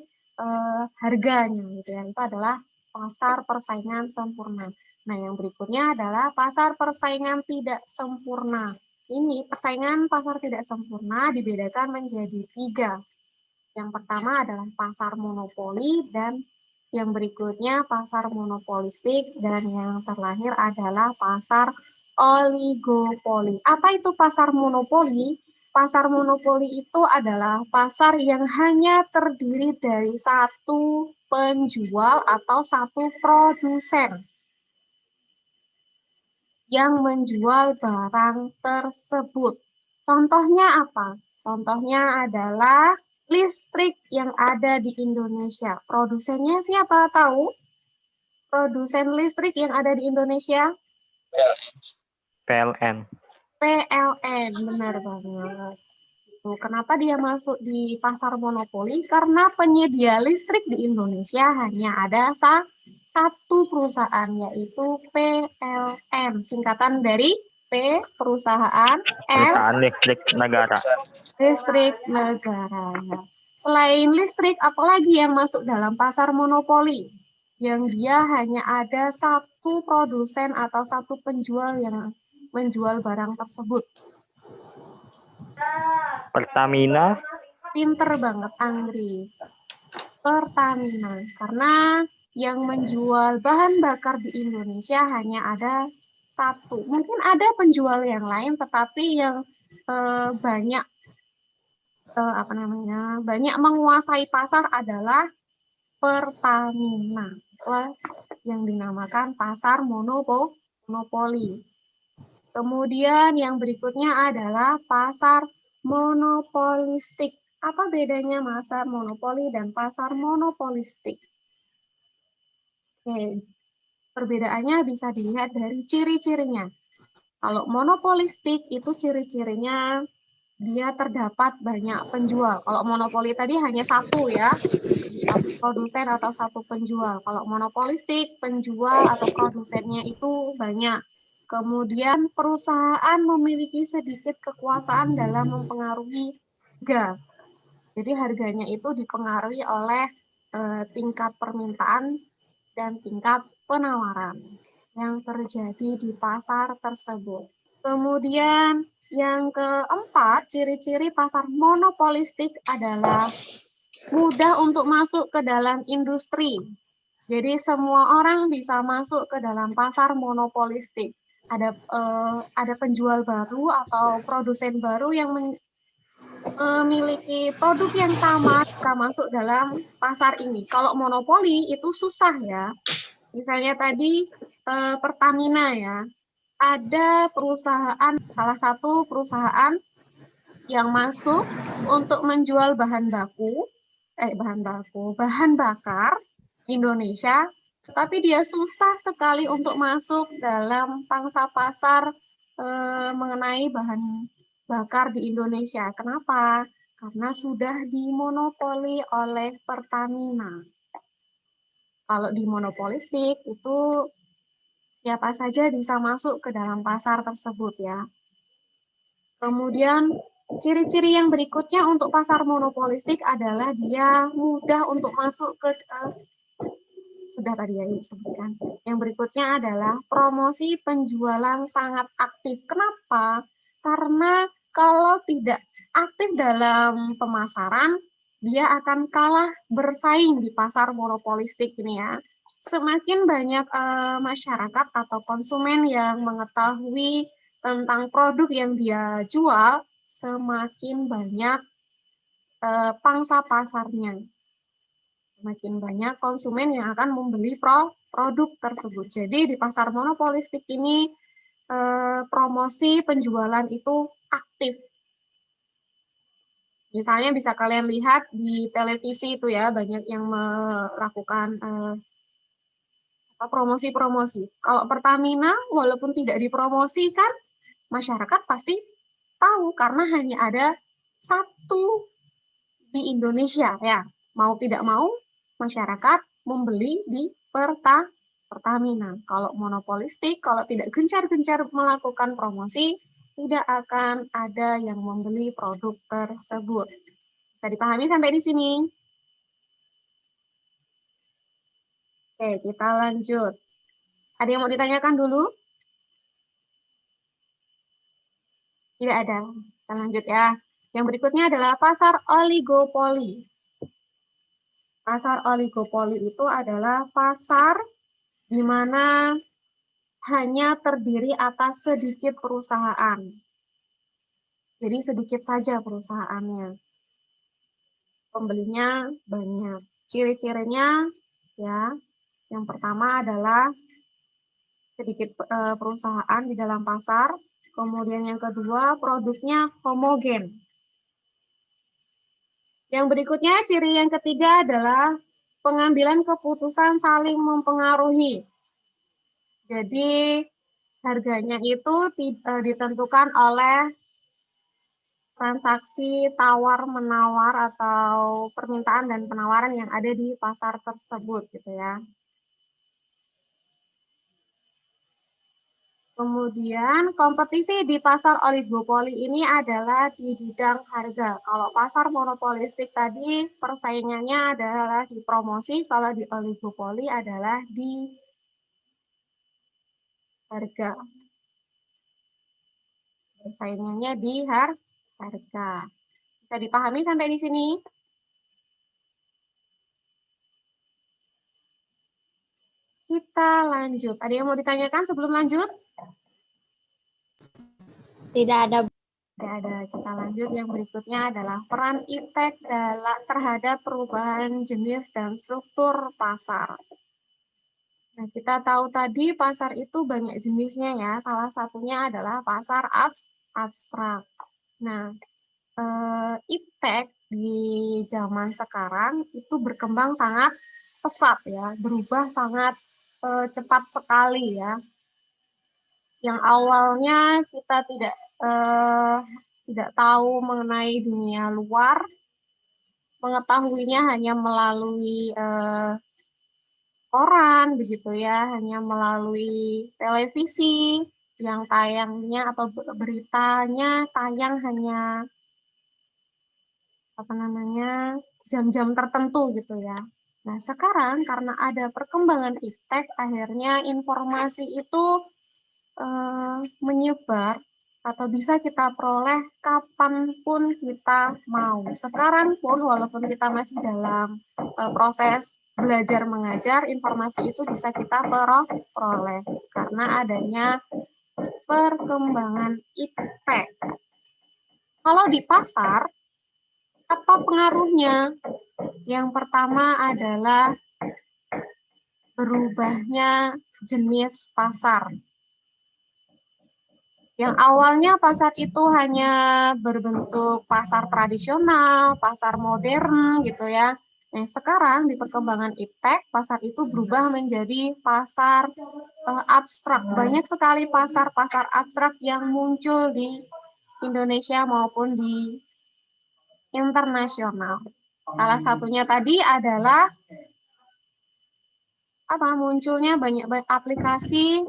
harganya gitu ya. Itu adalah pasar persaingan sempurna. Nah, yang berikutnya adalah pasar persaingan tidak sempurna. Ini persaingan pasar tidak sempurna dibedakan menjadi 3. Yang pertama adalah pasar monopoli dan yang berikutnya pasar monopolistik dan yang terakhir adalah pasar oligopoli. Apa itu pasar monopoli? Pasar monopoli itu adalah pasar yang hanya terdiri dari satu penjual atau satu produsen yang menjual barang tersebut. Contohnya apa? Contohnya adalah listrik yang ada di Indonesia. Produsennya siapa tahu? Produsen listrik yang ada di Indonesia? PLN. PLN, benar banget. Kenapa dia masuk di pasar monopoli? Karena penyedia listrik di Indonesia hanya ada satu perusahaan, yaitu PLN. Singkatan dari P, perusahaan, L, Perusahaan listrik negara. listrik negara. Selain listrik, apalagi yang masuk dalam pasar monopoli? Yang dia hanya ada satu produsen atau satu penjual yang menjual barang tersebut. Pertamina. Pinter banget, Andri. Pertamina. Karena yang menjual bahan bakar di Indonesia hanya ada satu. Mungkin ada penjual yang lain, tetapi yang banyak banyak menguasai pasar adalah Pertamina. Yang dinamakan pasar monopoli. Kemudian yang berikutnya adalah pasar monopolistik. Apa bedanya pasar monopoli dan pasar monopolistik? Oke, perbedaannya bisa dilihat dari ciri-cirinya. Kalau monopolistik itu ciri-cirinya dia terdapat banyak penjual. Kalau monopoli tadi hanya satu ya, satu produsen atau satu penjual. Kalau monopolistik, penjual atau produsennya itu banyak. Kemudian perusahaan memiliki sedikit kekuasaan dalam mempengaruhi harga. Jadi harganya itu dipengaruhi oleh tingkat permintaan dan tingkat penawaran yang terjadi di pasar tersebut. Kemudian yang keempat, ciri-ciri pasar monopolistik adalah mudah untuk masuk ke dalam industri. Jadi semua orang bisa masuk ke dalam pasar monopolistik. Ada penjual baru atau produsen baru yang memiliki produk yang sama bisa masuk dalam pasar ini. Kalau monopoli itu susah ya. Misalnya tadi Pertamina ya. Ada perusahaan, salah satu perusahaan yang masuk untuk menjual bahan bakar Indonesia, tapi dia susah sekali untuk masuk dalam pangsa pasar mengenai bahan bakar di Indonesia. Kenapa? Karena sudah dimonopoli oleh Pertamina. Kalau dimonopolistik itu siapa saja bisa masuk ke dalam pasar tersebut ya. Kemudian ciri-ciri yang berikutnya untuk pasar monopolistik adalah dia mudah untuk masuk ke sudah tadi ya Ibu sebutkan. Yang berikutnya adalah promosi penjualan sangat aktif. Kenapa? Karena kalau tidak aktif dalam pemasaran, dia akan kalah bersaing di pasar monopolistik ini ya. Semakin banyak masyarakat atau konsumen yang mengetahui tentang produk yang dia jual, semakin banyak pangsa pasarnya. Semakin banyak konsumen yang akan membeli produk tersebut. Jadi di pasar monopolistik ini promosi penjualan itu aktif. Misalnya bisa kalian lihat di televisi itu ya, banyak yang melakukan promosi-promosi. Kalau Pertamina, walaupun tidak dipromosikan, masyarakat pasti tahu karena hanya ada satu di Indonesia ya. Mau tidak mau, masyarakat membeli di Pertamina. Kalau monopolistik, kalau tidak gencar-gencar melakukan promosi, tidak akan ada yang membeli produk tersebut. Bisa dipahami sampai di sini? Oke, kita lanjut. Ada yang mau ditanyakan dulu? Tidak ada. Kita lanjut ya. Yang berikutnya adalah pasar oligopoli. Pasar oligopoli itu adalah pasar di mana hanya terdiri atas sedikit perusahaan. Jadi sedikit saja perusahaannya. Pembelinya banyak. Ciri-cirinya ya, yang pertama adalah sedikit perusahaan di dalam pasar. Kemudian yang kedua, produknya homogen. Yang berikutnya, ciri yang ketiga adalah pengambilan keputusan saling mempengaruhi. Jadi, harganya itu ditentukan oleh transaksi tawar-menawar atau permintaan dan penawaran yang ada di pasar tersebut, gitu ya. Kemudian kompetisi di pasar oligopoli ini adalah di bidang harga. Kalau pasar monopolistik tadi persaingannya adalah di promosi, kalau di oligopoli adalah di harga. Persaingannya di harga. Bisa dipahami sampai di sini? Kita lanjut. Ada yang mau ditanyakan sebelum lanjut? Tidak ada. Tidak ada. Kita lanjut. Yang berikutnya adalah peran iptek terhadap perubahan jenis dan struktur pasar. Nah, kita tahu tadi pasar itu banyak jenisnya ya. Salah satunya adalah pasar abstrak. Nah, iptek di zaman sekarang itu berkembang sangat pesat ya, berubah sangat cepat sekali ya. Yang awalnya kita tidak tahu mengenai dunia luar, mengetahuinya hanya melalui koran begitu ya, hanya melalui televisi yang tayangnya atau beritanya tayang hanya jam-jam tertentu gitu ya. Nah, sekarang karena ada perkembangan iptek, akhirnya informasi itu menyebar atau bisa kita peroleh kapanpun kita mau. Sekarang pun walaupun kita masih dalam proses belajar mengajar, informasi itu bisa kita peroleh karena adanya perkembangan iptek. Kalau di pasar, apa pengaruhnya? Yang pertama adalah berubahnya jenis pasar. Yang awalnya pasar itu hanya berbentuk pasar tradisional, pasar modern gitu ya. Nah, sekarang di perkembangan iptek, pasar itu berubah menjadi pasar abstrak. Banyak sekali pasar-pasar abstrak yang muncul di Indonesia maupun di internasional. Salah satunya tadi adalah munculnya banyak aplikasi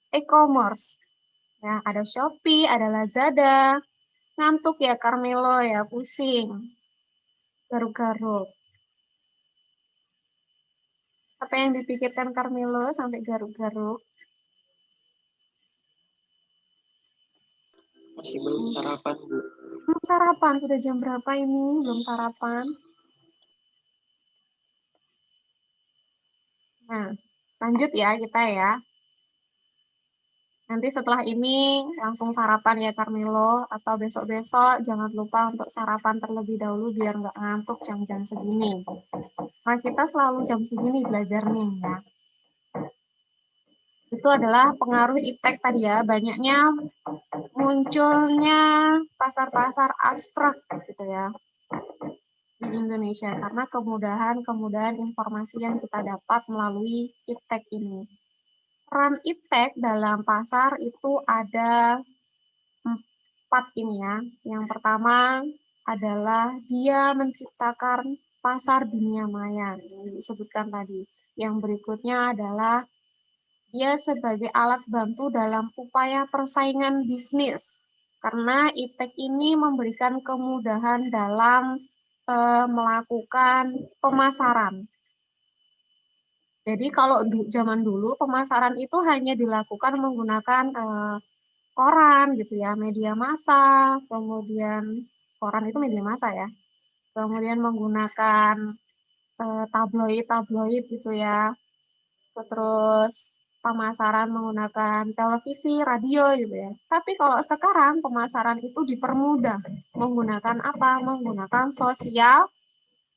e-commerce. Ya, ada Shopee, ada Lazada. Ngantuk ya Carmelo ya, pusing. Garuk-garuk. Apa yang dipikirkan Carmelo sampai garuk-garuk? Masih belum sarapan, Bu. Belum sarapan, sudah jam berapa ini? Belum sarapan. Nah, lanjut ya kita ya. Nanti setelah ini langsung sarapan ya Carmelo, atau besok-besok jangan lupa untuk sarapan terlebih dahulu biar nggak ngantuk jam-jam segini. Nah, kita selalu jam segini belajarnya ya. Itu adalah pengaruh iptek tadi ya, banyaknya munculnya pasar-pasar abstrak gitu ya. di Indonesia karena kemudahan informasi yang kita dapat melalui iptek ini. Peran iptek dalam pasar itu ada 4 ini ya. Yang pertama adalah dia menciptakan pasar dunia maya, yang disebutkan tadi. Yang berikutnya adalah dia sebagai alat bantu dalam upaya persaingan bisnis. Karena iptek ini memberikan kemudahan dalam melakukan pemasaran. Jadi kalau zaman dulu pemasaran itu hanya dilakukan menggunakan koran gitu ya, media massa, kemudian koran itu media massa ya, kemudian menggunakan tabloid gitu ya, terus pemasaran menggunakan televisi, radio gitu ya. Tapi kalau sekarang pemasaran itu dipermudah menggunakan apa? Menggunakan sosial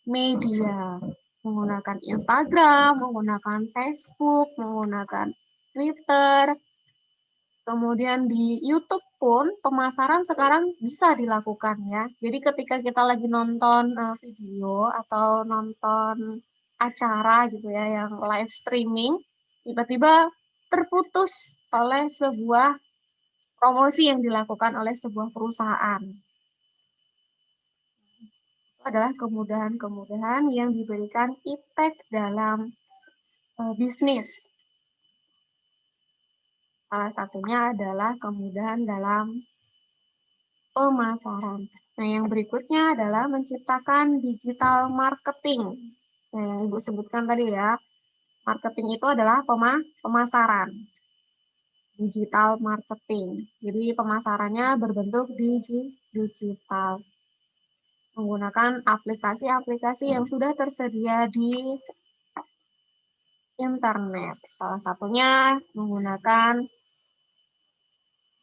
media, menggunakan Instagram, menggunakan Facebook, menggunakan Twitter, kemudian di YouTube pun pemasaran sekarang bisa dilakukan ya. Jadi ketika kita lagi nonton video atau nonton acara gitu ya yang live streaming, tiba-tiba terputus oleh sebuah promosi yang dilakukan oleh sebuah perusahaan. Itu adalah kemudahan-kemudahan yang diberikan iptek dalam bisnis. Salah satunya adalah kemudahan dalam pemasaran. Nah, yang berikutnya adalah menciptakan digital marketing. Nah, yang Ibu sebutkan tadi ya, marketing itu adalah pemasaran. Digital marketing. Jadi pemasarannya berbentuk digital. Menggunakan aplikasi-aplikasi yang sudah tersedia di internet. Salah satunya menggunakan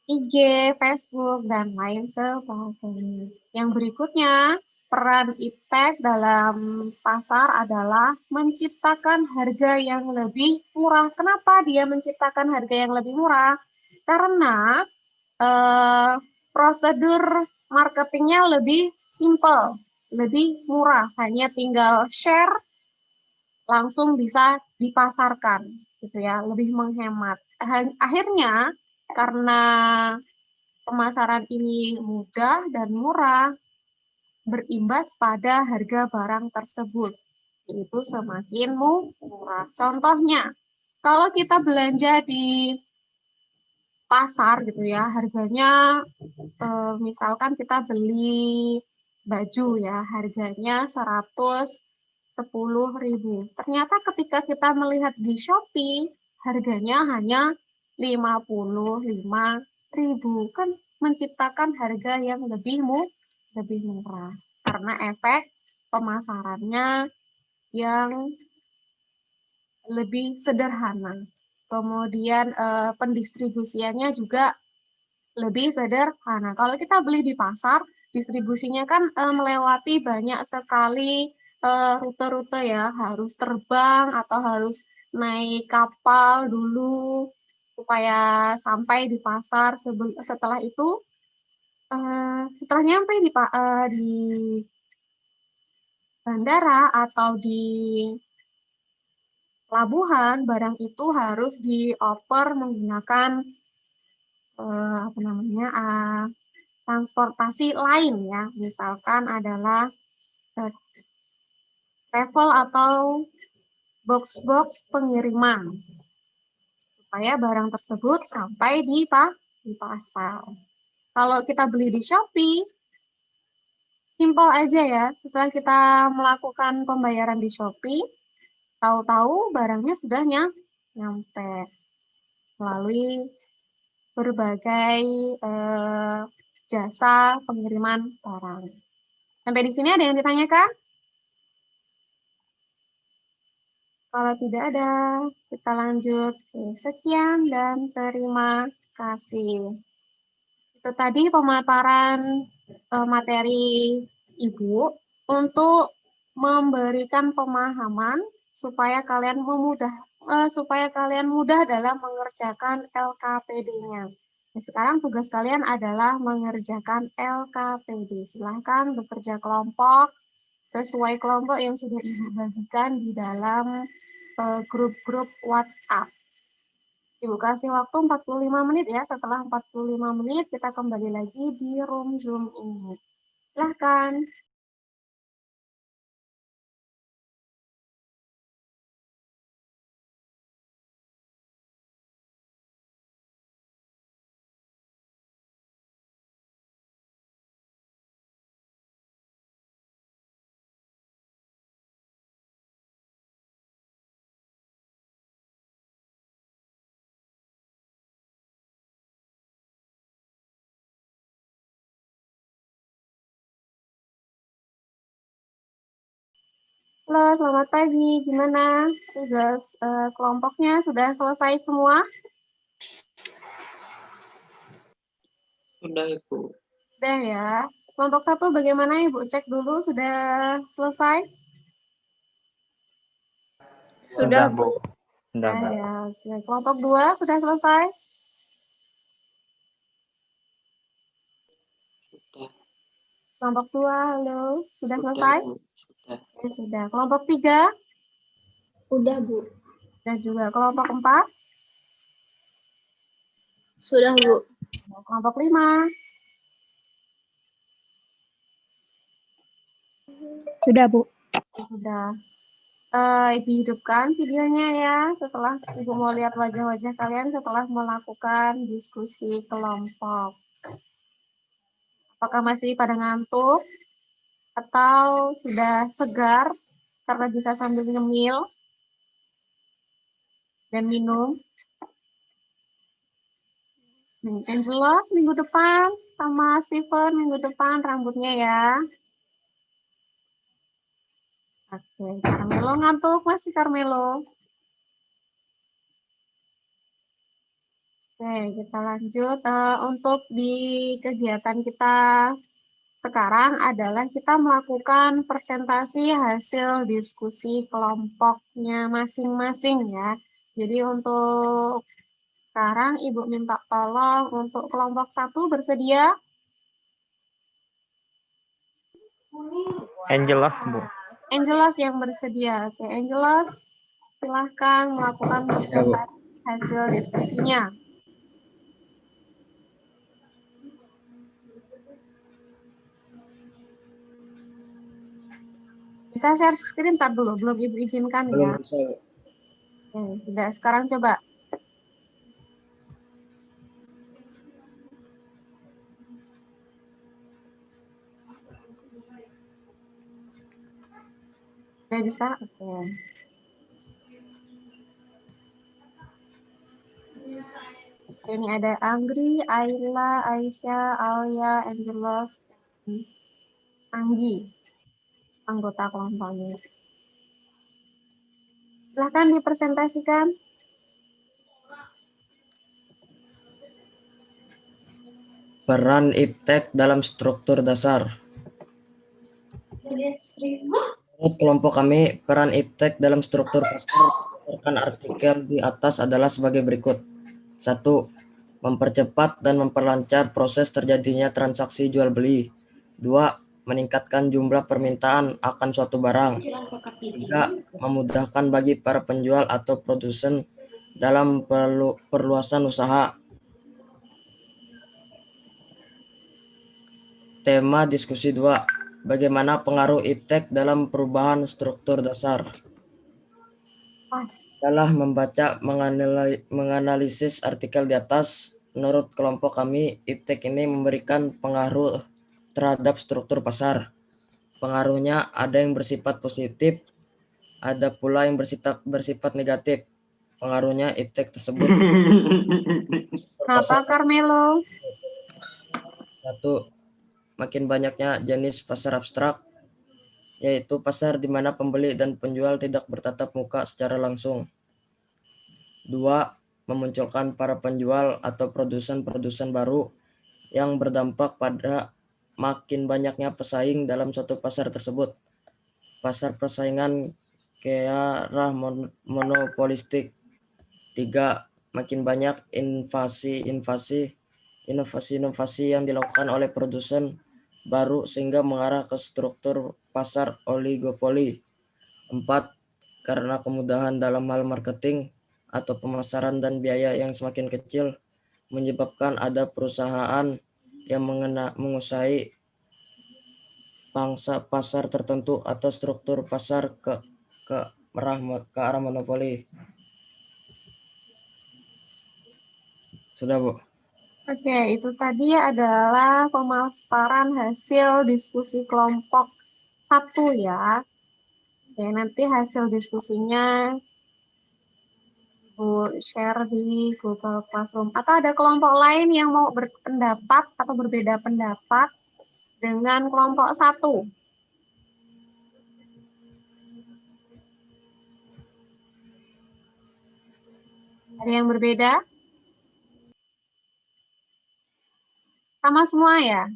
IG, Facebook, dan lain sebagainya. Yang berikutnya, peran iptek dalam pasar adalah menciptakan harga yang lebih murah. Kenapa dia menciptakan harga yang lebih murah? Karena prosedur marketingnya lebih simple, lebih murah. Hanya tinggal share, langsung bisa dipasarkan, gitu ya, lebih menghemat. Akhirnya, karena pemasaran ini mudah dan murah, berimbas pada harga barang tersebut, yaitu semakin murah. Contohnya, kalau kita belanja di pasar gitu ya, harganya misalkan kita beli baju ya, harganya 110.000. Ternyata ketika kita melihat di Shopee, harganya hanya 55.000. Kan menciptakan harga yang lebih murah karena efek pemasarannya yang lebih sederhana. Kemudian pendistribusiannya juga lebih sederhana. Kalau kita beli di pasar, distribusinya kan melewati banyak sekali rute-rute ya, harus terbang atau harus naik kapal dulu supaya sampai di pasar. Setelah itu, setelah nyampe di bandara atau di pelabuhan, barang itu harus dioper menggunakan transportasi lain ya, misalkan adalah travel atau box-box pengiriman supaya barang tersebut sampai di pasar. Kalau kita beli di Shopee, simpel aja ya. Setelah kita melakukan pembayaran di Shopee, tahu-tahu barangnya sudah nyampe melalui berbagai jasa pengiriman barang. Sampai di sini ada yang ditanyakan? Kalau tidak ada, kita lanjut. Sekian dan terima kasih. Itu tadi pemaparan materi Ibu untuk memberikan pemahaman supaya kalian mudah dalam mengerjakan LKPD-nya. Nah, sekarang tugas kalian adalah mengerjakan LKPD. Silahkan bekerja kelompok sesuai kelompok yang sudah Ibu bagikan di dalam grup-grup WhatsApp. Ibu kasih waktu 45 menit ya. Setelah 45 menit kita kembali lagi di room Zoom ini. Silahkan. Halo, selamat pagi. Gimana? Tugas kelompoknya sudah selesai semua? Sudah, Ibu. Sudah ya. Kelompok 1 bagaimana Ibu? Cek dulu sudah selesai? Sudah, Bu. Sudah, Sudah Bu. ya. Oke. Kelompok 2 sudah selesai? Sudah. Kelompok 2, halo. Sudah Sudah, selesai? Bu. Sudah. Ya, sudah. Kelompok 3? Udah, Bu. Sudah juga. Kelompok 4? Sudah, Bu. Kelompok 5? Sudah, Bu. Sudah. Dihidupkan videonya ya, setelah Ibu mau lihat wajah-wajah kalian setelah melakukan diskusi kelompok. Apakah masih pada ngantuk? Atau sudah segar karena bisa sambil ngemil dan minum? Angela minggu depan sama Steven minggu depan rambutnya ya. Oke, Carmelo ngantuk masih Carmelo. Oke, kita lanjut. Untuk di kegiatan kita sekarang adalah kita melakukan presentasi hasil diskusi kelompoknya masing-masing ya. Jadi untuk sekarang Ibu minta tolong untuk kelompok 1 bersedia? Angelos, Bu. Angelos yang bersedia. Oke, Angelos silahkan melakukan presentasi hasil diskusinya. Bisa share screen tab dulu, belum Ibu izinkan ya. Belum bisa. Oke, sudah, sekarang coba. Sudah bisa? Oke. Oke, ini ada Anggri, Ayla, Aisyah, Alia, Angelos, Anggi, anggota kelompoknya. Silahkan dipresentasikan. Peran iptek dalam struktur dasar. Menurut kelompok kami, peran iptek dalam struktur dasar berdasarkan artikel di atas adalah sebagai berikut. 1. Mempercepat dan memperlancar proses terjadinya transaksi jual beli. 2. Meningkatkan jumlah permintaan akan suatu barang. 3. Memudahkan bagi para penjual atau produsen dalam perluasan usaha. Tema diskusi 2. Bagaimana pengaruh iptek dalam perubahan struktur dasar? Setelah membaca menganalisis artikel di atas, menurut kelompok kami, iptek ini memberikan pengaruh terhadap struktur pasar. Pengaruhnya ada yang bersifat positif, ada pula yang bersifat negatif. Pengaruhnya iptek tersebut. Kenapa, Carmelo? 1. Makin banyaknya jenis pasar abstrak, yaitu pasar di mana pembeli dan penjual tidak bertatap muka secara langsung. 2. Memunculkan para penjual atau produsen-produsen baru yang berdampak pada makin banyaknya pesaing dalam suatu pasar tersebut. Pasar persaingan ke arah monopolistik. 3. Makin banyak inovasi yang dilakukan oleh produsen baru sehingga mengarah ke struktur pasar oligopoli. 4. Karena kemudahan dalam hal marketing atau pemasaran dan biaya yang semakin kecil menyebabkan ada perusahaan yang menguasai pangsa pasar tertentu atau struktur pasar ke arah monopoli. Sudah, Bu? Oke, itu tadi adalah pemaparan hasil diskusi kelompok 1 ya. Oke, nanti hasil diskusinya Bu share di Google Classroom. Atau ada kelompok lain yang mau berpendapat atau berbeda pendapat dengan kelompok 1? Ada yang berbeda? Sama semua ya?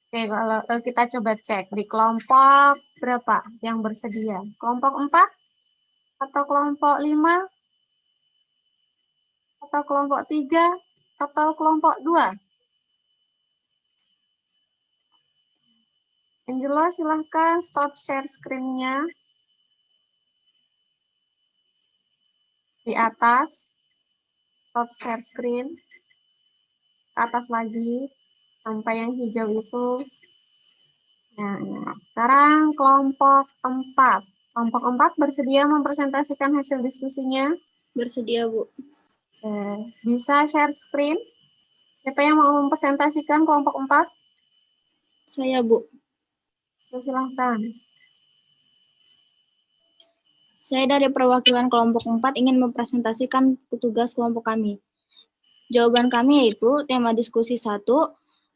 Oke, kalau kita coba cek di kelompok berapa yang bersedia? Kelompok 4? Atau kelompok 5? Atau kelompok 3? Atau kelompok 2? Angela, silahkan stop share screen-nya. Di atas, stop share screen. Ke atas lagi, sampai yang hijau itu. Nah, sekarang kelompok 4. Kelompok 4 bersedia mempresentasikan hasil diskusinya? Bersedia, Bu. Bisa share screen? Siapa yang mau mempresentasikan kelompok 4? Saya, Bu. Silahkan. Saya dari perwakilan kelompok 4 ingin mempresentasikan tugas kelompok kami. Jawaban kami yaitu tema diskusi 1.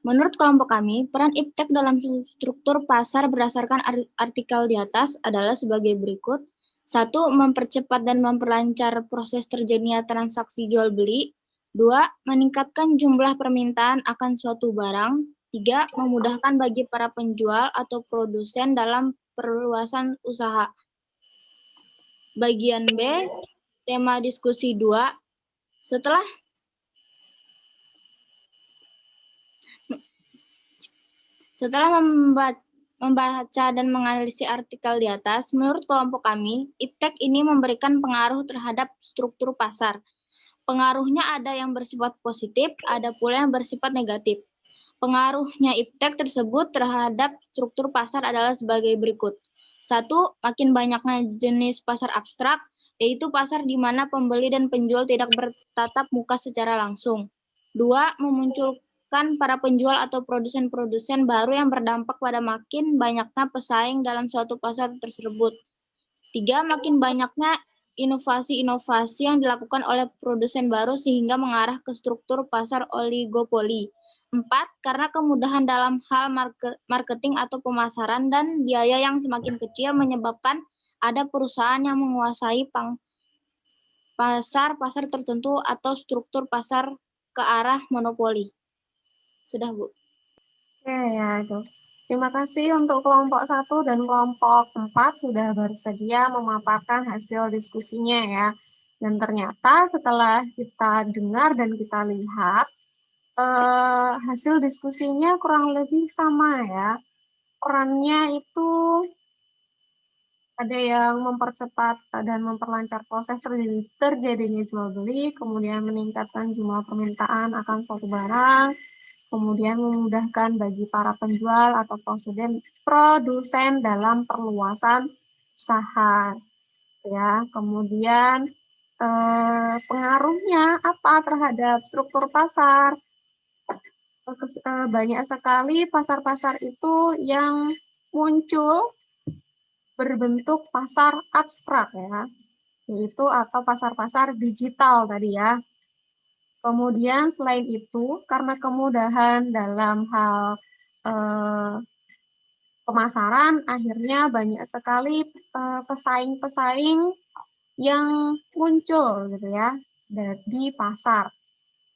Menurut kelompok kami, peran iptek dalam struktur pasar berdasarkan artikel di atas adalah sebagai berikut. 1. Mempercepat dan memperlancar proses terjadinya transaksi jual-beli. 2. Meningkatkan jumlah permintaan akan suatu barang. 3. Memudahkan bagi para penjual atau produsen dalam perluasan usaha. Bagian B, tema diskusi 2. Setelah membaca dan menganalisis artikel di atas, menurut kelompok kami, iptek ini memberikan pengaruh terhadap struktur pasar. Pengaruhnya ada yang bersifat positif, ada pula yang bersifat negatif. Pengaruhnya iptek tersebut terhadap struktur pasar adalah sebagai berikut. 1. Makin banyaknya jenis pasar abstrak, yaitu pasar di mana pembeli dan penjual tidak bertatap muka secara langsung. 2. Memunculkan para penjual atau produsen-produsen baru yang berdampak pada makin banyaknya pesaing dalam suatu pasar tersebut. 3. Makin banyaknya inovasi-inovasi yang dilakukan oleh produsen baru sehingga mengarah ke struktur pasar oligopoli. 4. Karena kemudahan dalam hal marketing atau pemasaran dan biaya yang semakin kecil menyebabkan ada perusahaan yang menguasai pasar-pasar tertentu atau struktur pasar ke arah monopoli. Sudah, Bu. Oke, ya itu. Terima kasih untuk kelompok 1 dan kelompok 4 sudah bersedia memaparkan hasil diskusinya ya. Dan ternyata setelah kita dengar dan kita lihat, hasil diskusinya kurang lebih sama ya. Perannya itu ada yang mempercepat dan memperlancar proses terjadinya jual beli, kemudian meningkatkan jumlah permintaan akan suatu barang, kemudian memudahkan bagi para penjual atau produsen dalam perluasan usaha. Ya, kemudian pengaruhnya apa terhadap struktur pasar? Banyak sekali pasar-pasar itu yang muncul berbentuk pasar abstrak ya, yaitu atau pasar-pasar digital tadi ya. Kemudian selain itu, karena kemudahan dalam hal pemasaran, akhirnya banyak sekali pesaing-pesaing yang muncul gitu ya di pasar.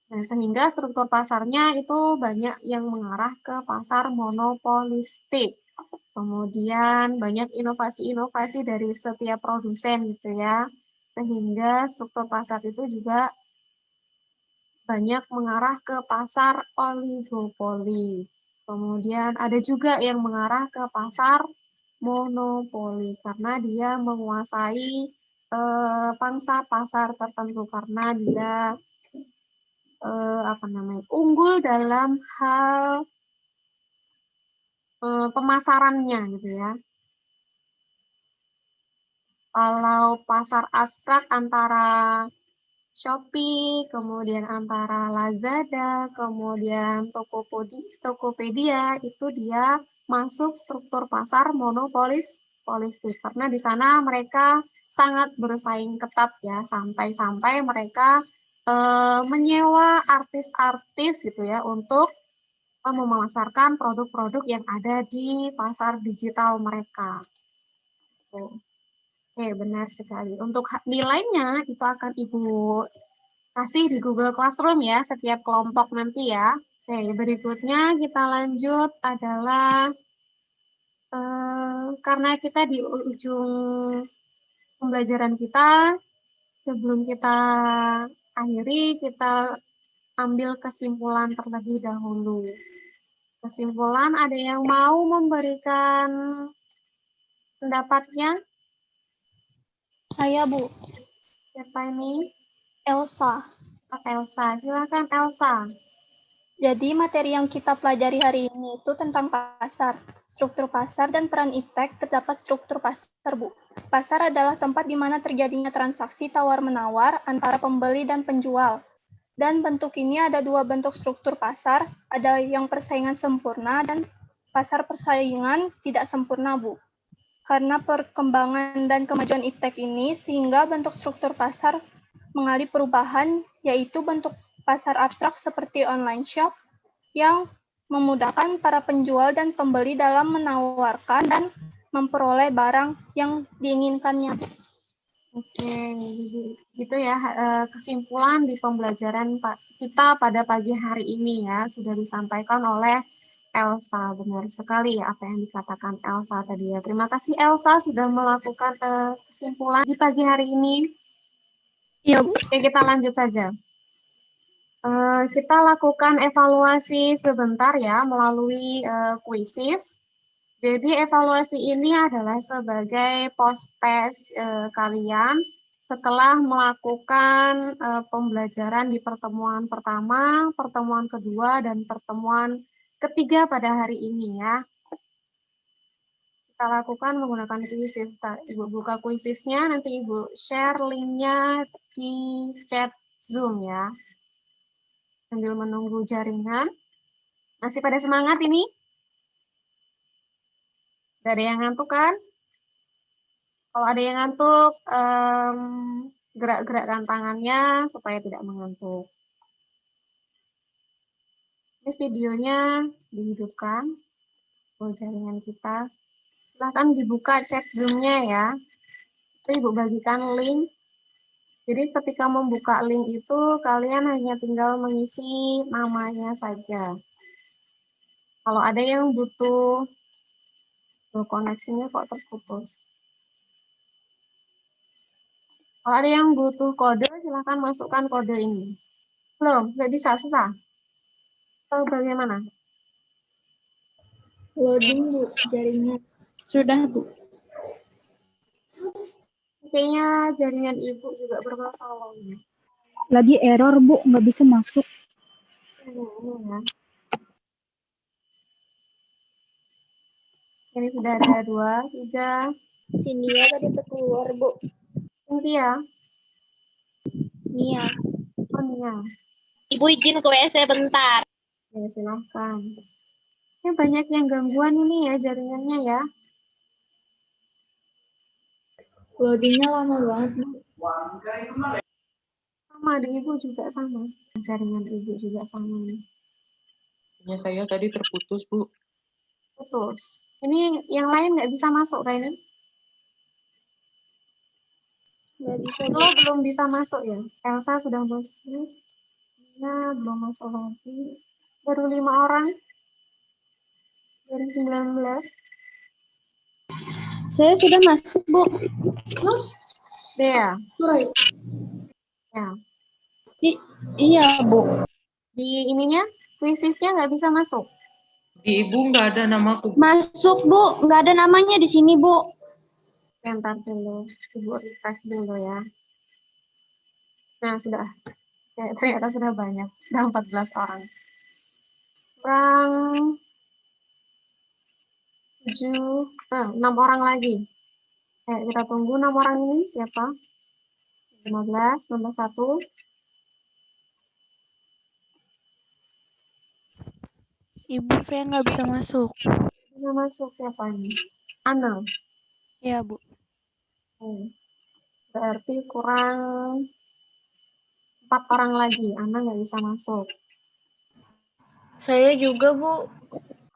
Nah, sehingga struktur pasarnya itu banyak yang mengarah ke pasar monopolistik. Kemudian banyak inovasi-inovasi dari setiap produsen gitu ya. Sehingga struktur pasar itu juga banyak mengarah ke pasar oligopoli. Kemudian ada juga yang mengarah ke pasar monopoli karena dia menguasai pangsa pasar tertentu karena dia unggul dalam hal pemasarannya gitu ya. Kalau pasar abstrak antara Shopee, kemudian antara Lazada, kemudian Tokopedia, itu dia masuk struktur pasar monopolistik karena di sana mereka sangat bersaing ketat ya, sampai-sampai mereka menyewa artis-artis gitu ya untuk memasarkan produk-produk yang ada di pasar digital mereka. Oke, benar sekali. Untuk nilainya itu akan Ibu kasih di Google Classroom ya, setiap kelompok nanti ya. Oke, berikutnya kita lanjut adalah karena kita di ujung pembelajaran kita, sebelum kita akhiri, kita ambil kesimpulan terlebih dahulu. Kesimpulan, ada yang mau memberikan pendapatnya? Saya, Bu. Siapa ini? Elsa. Elsa, silakan Elsa. Jadi materi yang kita pelajari hari ini itu tentang pasar, struktur pasar dan peran iptek terdapat struktur pasar, Bu. Pasar adalah tempat di mana terjadinya transaksi tawar-menawar antara pembeli dan penjual. Dan bentuk ini ada dua bentuk struktur pasar, ada yang persaingan sempurna dan pasar persaingan tidak sempurna, Bu. Karena perkembangan dan kemajuan iptek ini, sehingga bentuk struktur pasar mengalami perubahan, yaitu bentuk pasar abstrak seperti online shop yang memudahkan para penjual dan pembeli dalam menawarkan dan memperoleh barang yang diinginkannya. Oke, gitu ya kesimpulan di pembelajaran kita pada pagi hari ini ya, sudah disampaikan oleh Elsa. Benar sekali apa yang dikatakan Elsa tadi ya. Terima kasih Elsa sudah melakukan kesimpulan di pagi hari ini. Iya, Bu. Oke, kita lanjut saja. Kita lakukan evaluasi sebentar ya melalui kuisis. Jadi evaluasi ini adalah sebagai post-test kalian setelah melakukan pembelajaran di pertemuan pertama, pertemuan kedua, dan pertemuan ketiga pada hari ini ya. Kita lakukan menggunakan kuisis. Ibu buka kuisisnya, nanti Ibu share linknya di chat Zoom ya. Sambil menunggu jaringan. Masih pada semangat ini? Gak ada yang ngantuk kan? Kalau ada yang ngantuk, gerak-gerakkan tangannya supaya tidak mengantuk. Ini videonya dihidupkan. Jaringan kita. Silahkan dibuka chat Zoom-nya ya. Itu Ibu bagikan link. Jadi ketika membuka link itu, kalian hanya tinggal mengisi namanya saja. Kalau ada yang butuh, koneksinya kok terputus. Kalau ada yang butuh kode, silahkan masukkan kode ini. Belum, nggak bisa, susah. Atau bagaimana? Loading, Bu, jaringan. Sudah, Bu. Kayaknya jaringan Ibu juga bermasalah. Lagi error, Bu, nggak bisa masuk. Ya. Ini sudah ada 2, 3. Cynthia tadi keluar, Bu. Cynthia. Nia. Oh, Nia. Ibu izin ke WC bentar. Ya, silahkan. Ini banyak yang gangguan ini ya jaringannya ya. Loadingnya lama banget, Bu. Sama di Ibu juga sama. Jaringan Ibu juga sama. Punya saya tadi terputus, Bu. Putus. Ini yang lain nggak bisa masuk kan ini? Nggak bisa, Bu. Lo belum bisa masuk ya? Elsa sudah masuk. Nah, belum masuk lagi. Baru 5 orang. Dari 19. Saya sudah masuk, Bu. Dea. Ya. Iya, Bu. Di ininya, kuisisnya nggak bisa masuk. Di Ibu nggak ada namaku. Masuk, Bu. Nggak ada namanya di sini, Bu. Ntar dulu, Ibu refresh dulu ya. Nah, sudah. Ya, ternyata sudah banyak. Sudah 14 orang. Kurang 6 orang lagi. Kita tunggu 6 orang ini siapa? 15, nomor 1. Ibu, saya nggak bisa masuk. Bisa masuk siapa ini? Ana. Ya, Bu. Berarti kurang 4 orang lagi. Ana nggak bisa masuk. Saya juga, Bu.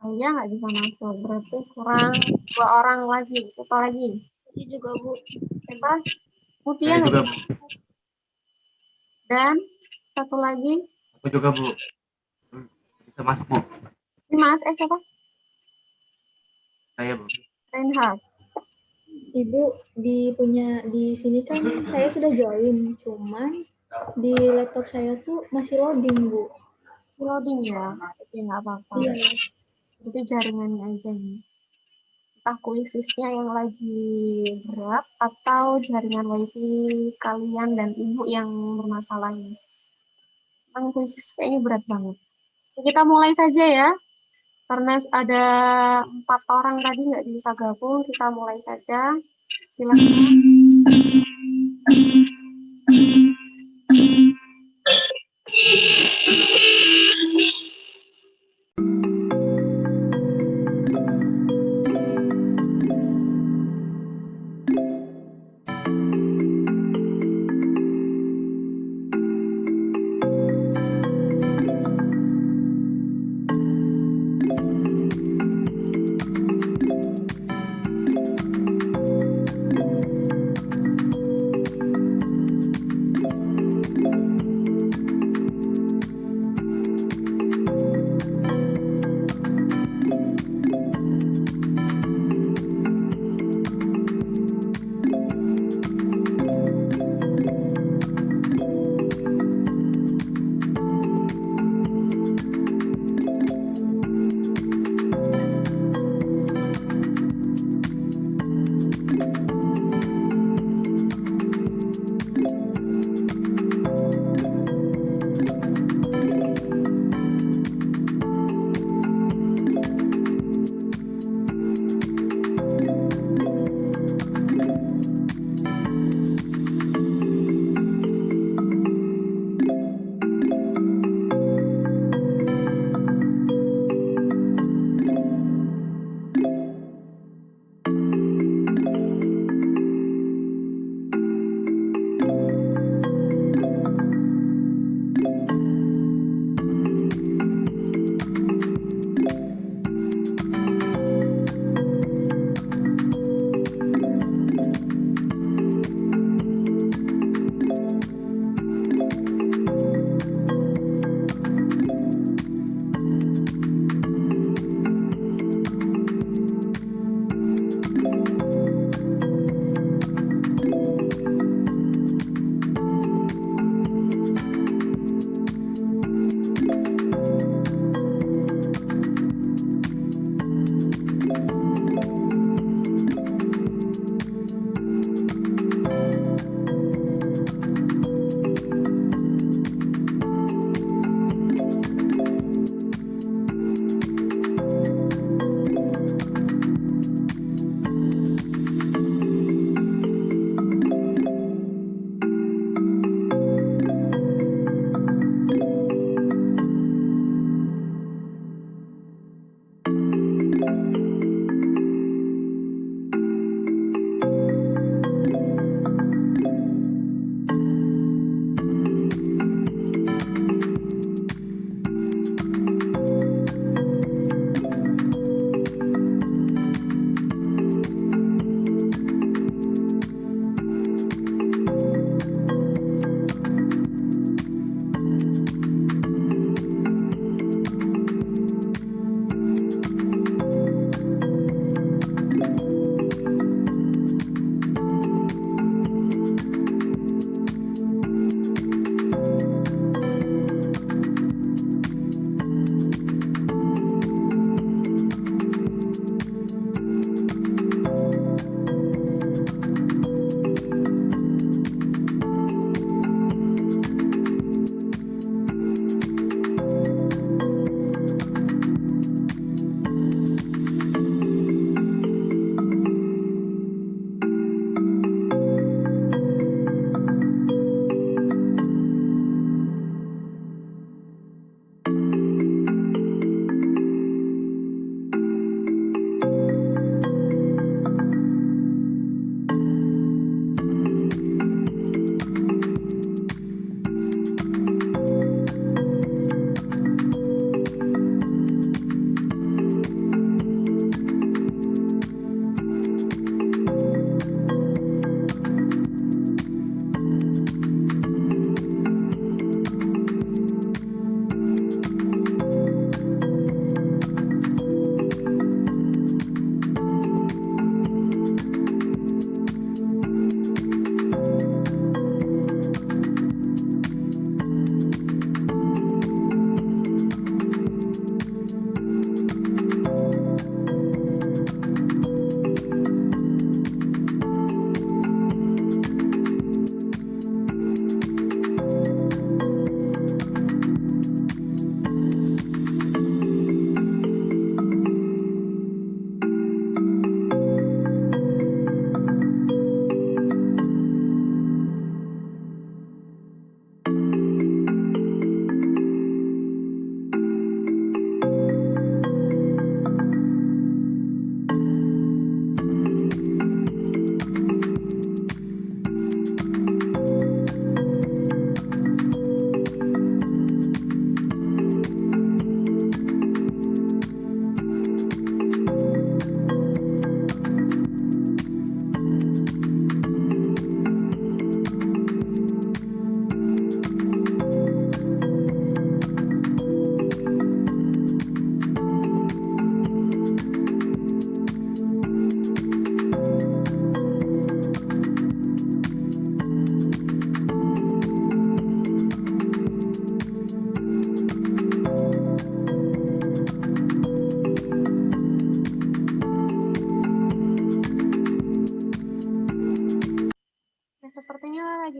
Saya nggak bisa masuk. Berarti kurang 2 orang lagi. Siapa lagi? Saya juga, Bu. Siapa? Mutia nggak bisa masuk. Dan satu lagi. Aku juga, Bu. Bisa masuk, Bu. Ini Mas, siapa? Saya, Bu. Reinhard. Ibu, di sini kan saya sudah join, cuman di laptop saya tuh masih loading, Bu. Loading ya? Oke, nggak apa-apa. Iya. Berarti jaringannya aja nih. Entah kuisisnya yang lagi berat atau jaringan wifi kalian dan ibu yang bermasalah ini. Emang kuisis kayaknya berat banget. Oke, kita mulai saja ya. Karena ada 4 orang tadi nggak bisa gabung, kita mulai saja. Silakan.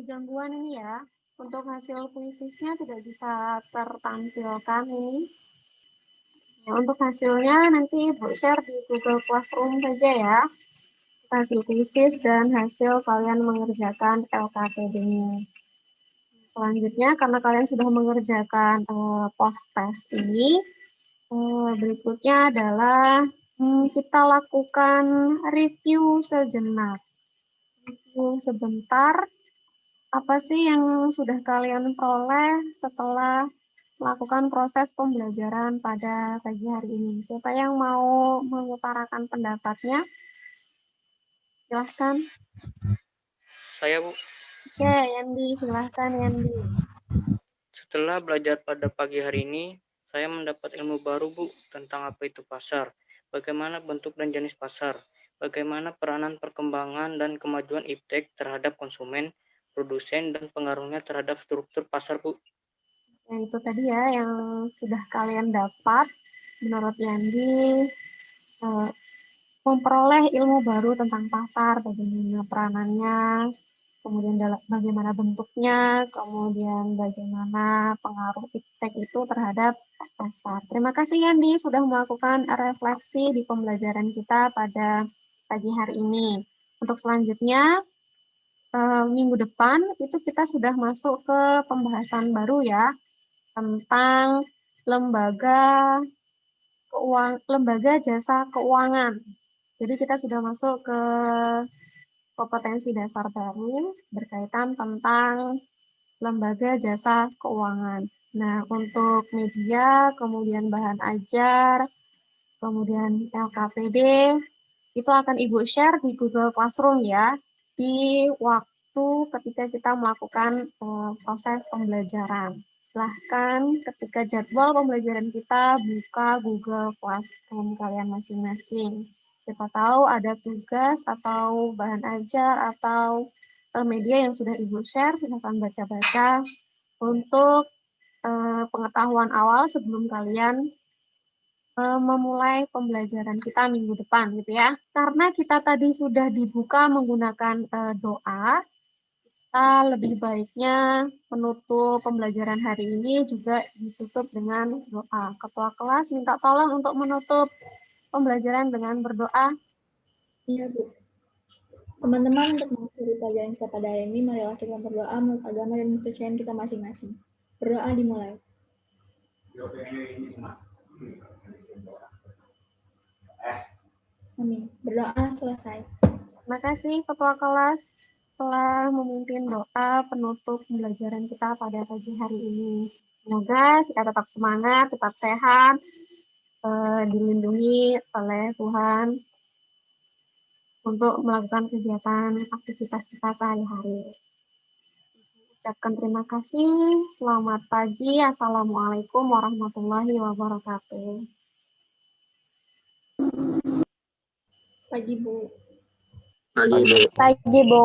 gangguan ini ya. Untuk hasil kuisisnya tidak bisa tertampilkan ini. Nah, untuk hasilnya nanti Ibu share di Google Classroom saja ya. Hasil kuisis dan hasil kalian mengerjakan LKPD-nya. Selanjutnya, karena kalian sudah mengerjakan post test ini, berikutnya adalah kita lakukan review sejenak. Review sebentar, apa sih yang sudah kalian peroleh setelah melakukan proses pembelajaran pada pagi hari ini? Siapa yang mau mengutarakan pendapatnya? Silahkan. Saya, Bu. Oke, Yandi, silahkan Yandi. Setelah belajar pada pagi hari ini, saya mendapat ilmu baru, Bu, tentang apa itu pasar, bagaimana bentuk dan jenis pasar, bagaimana peranan perkembangan dan kemajuan iptek terhadap konsumen, produsen, dan pengaruhnya terhadap struktur pasar, Bu. Nah, itu tadi ya yang sudah kalian dapat. Menurut Yandi, memperoleh ilmu baru tentang pasar, bagaimana peranannya, kemudian bagaimana bentuknya, kemudian bagaimana pengaruh iptek itu terhadap pasar. Terima kasih Yandi sudah melakukan refleksi di pembelajaran kita pada pagi hari ini. Untuk selanjutnya, minggu depan itu kita sudah masuk ke pembahasan baru ya, tentang lembaga jasa keuangan. Jadi kita sudah masuk ke kompetensi dasar baru berkaitan tentang lembaga jasa keuangan. Nah, untuk media, kemudian bahan ajar, kemudian LKPD, itu akan Ibu share di Google Classroom ya, di waktu ketika kita melakukan proses pembelajaran. Silahkan ketika jadwal pembelajaran kita buka Google Classroom kalian masing-masing. Siapa tahu ada tugas atau bahan ajar atau media yang sudah Ibu share, silahkan baca-baca untuk pengetahuan awal sebelum kalian memulai pembelajaran kita minggu depan gitu ya. Karena kita tadi sudah dibuka menggunakan doa, kita lebih baiknya menutup pembelajaran hari ini juga ditutup dengan doa. Ketua kelas minta tolong untuk menutup pembelajaran dengan berdoa. Iya, Bu. Teman-teman, untuk mengakhiri pelajaran kita pada hari ini, marilah kita berdoa menurut agama dan kepercayaan kita masing-masing. Berdoa dimulai. Amin. Berdoa selesai. Terima kasih Ketua kelas telah memimpin doa penutup pembelajaran kita pada pagi hari ini. Semoga kita tetap semangat, tetap sehat, dilindungi oleh Tuhan untuk melakukan kegiatan aktivitas kita sehari-hari. Ucapkan terima kasih. Selamat pagi. Assalamualaikum warahmatullahi wabarakatuh. Pagi, Bu. Pagi, Bu.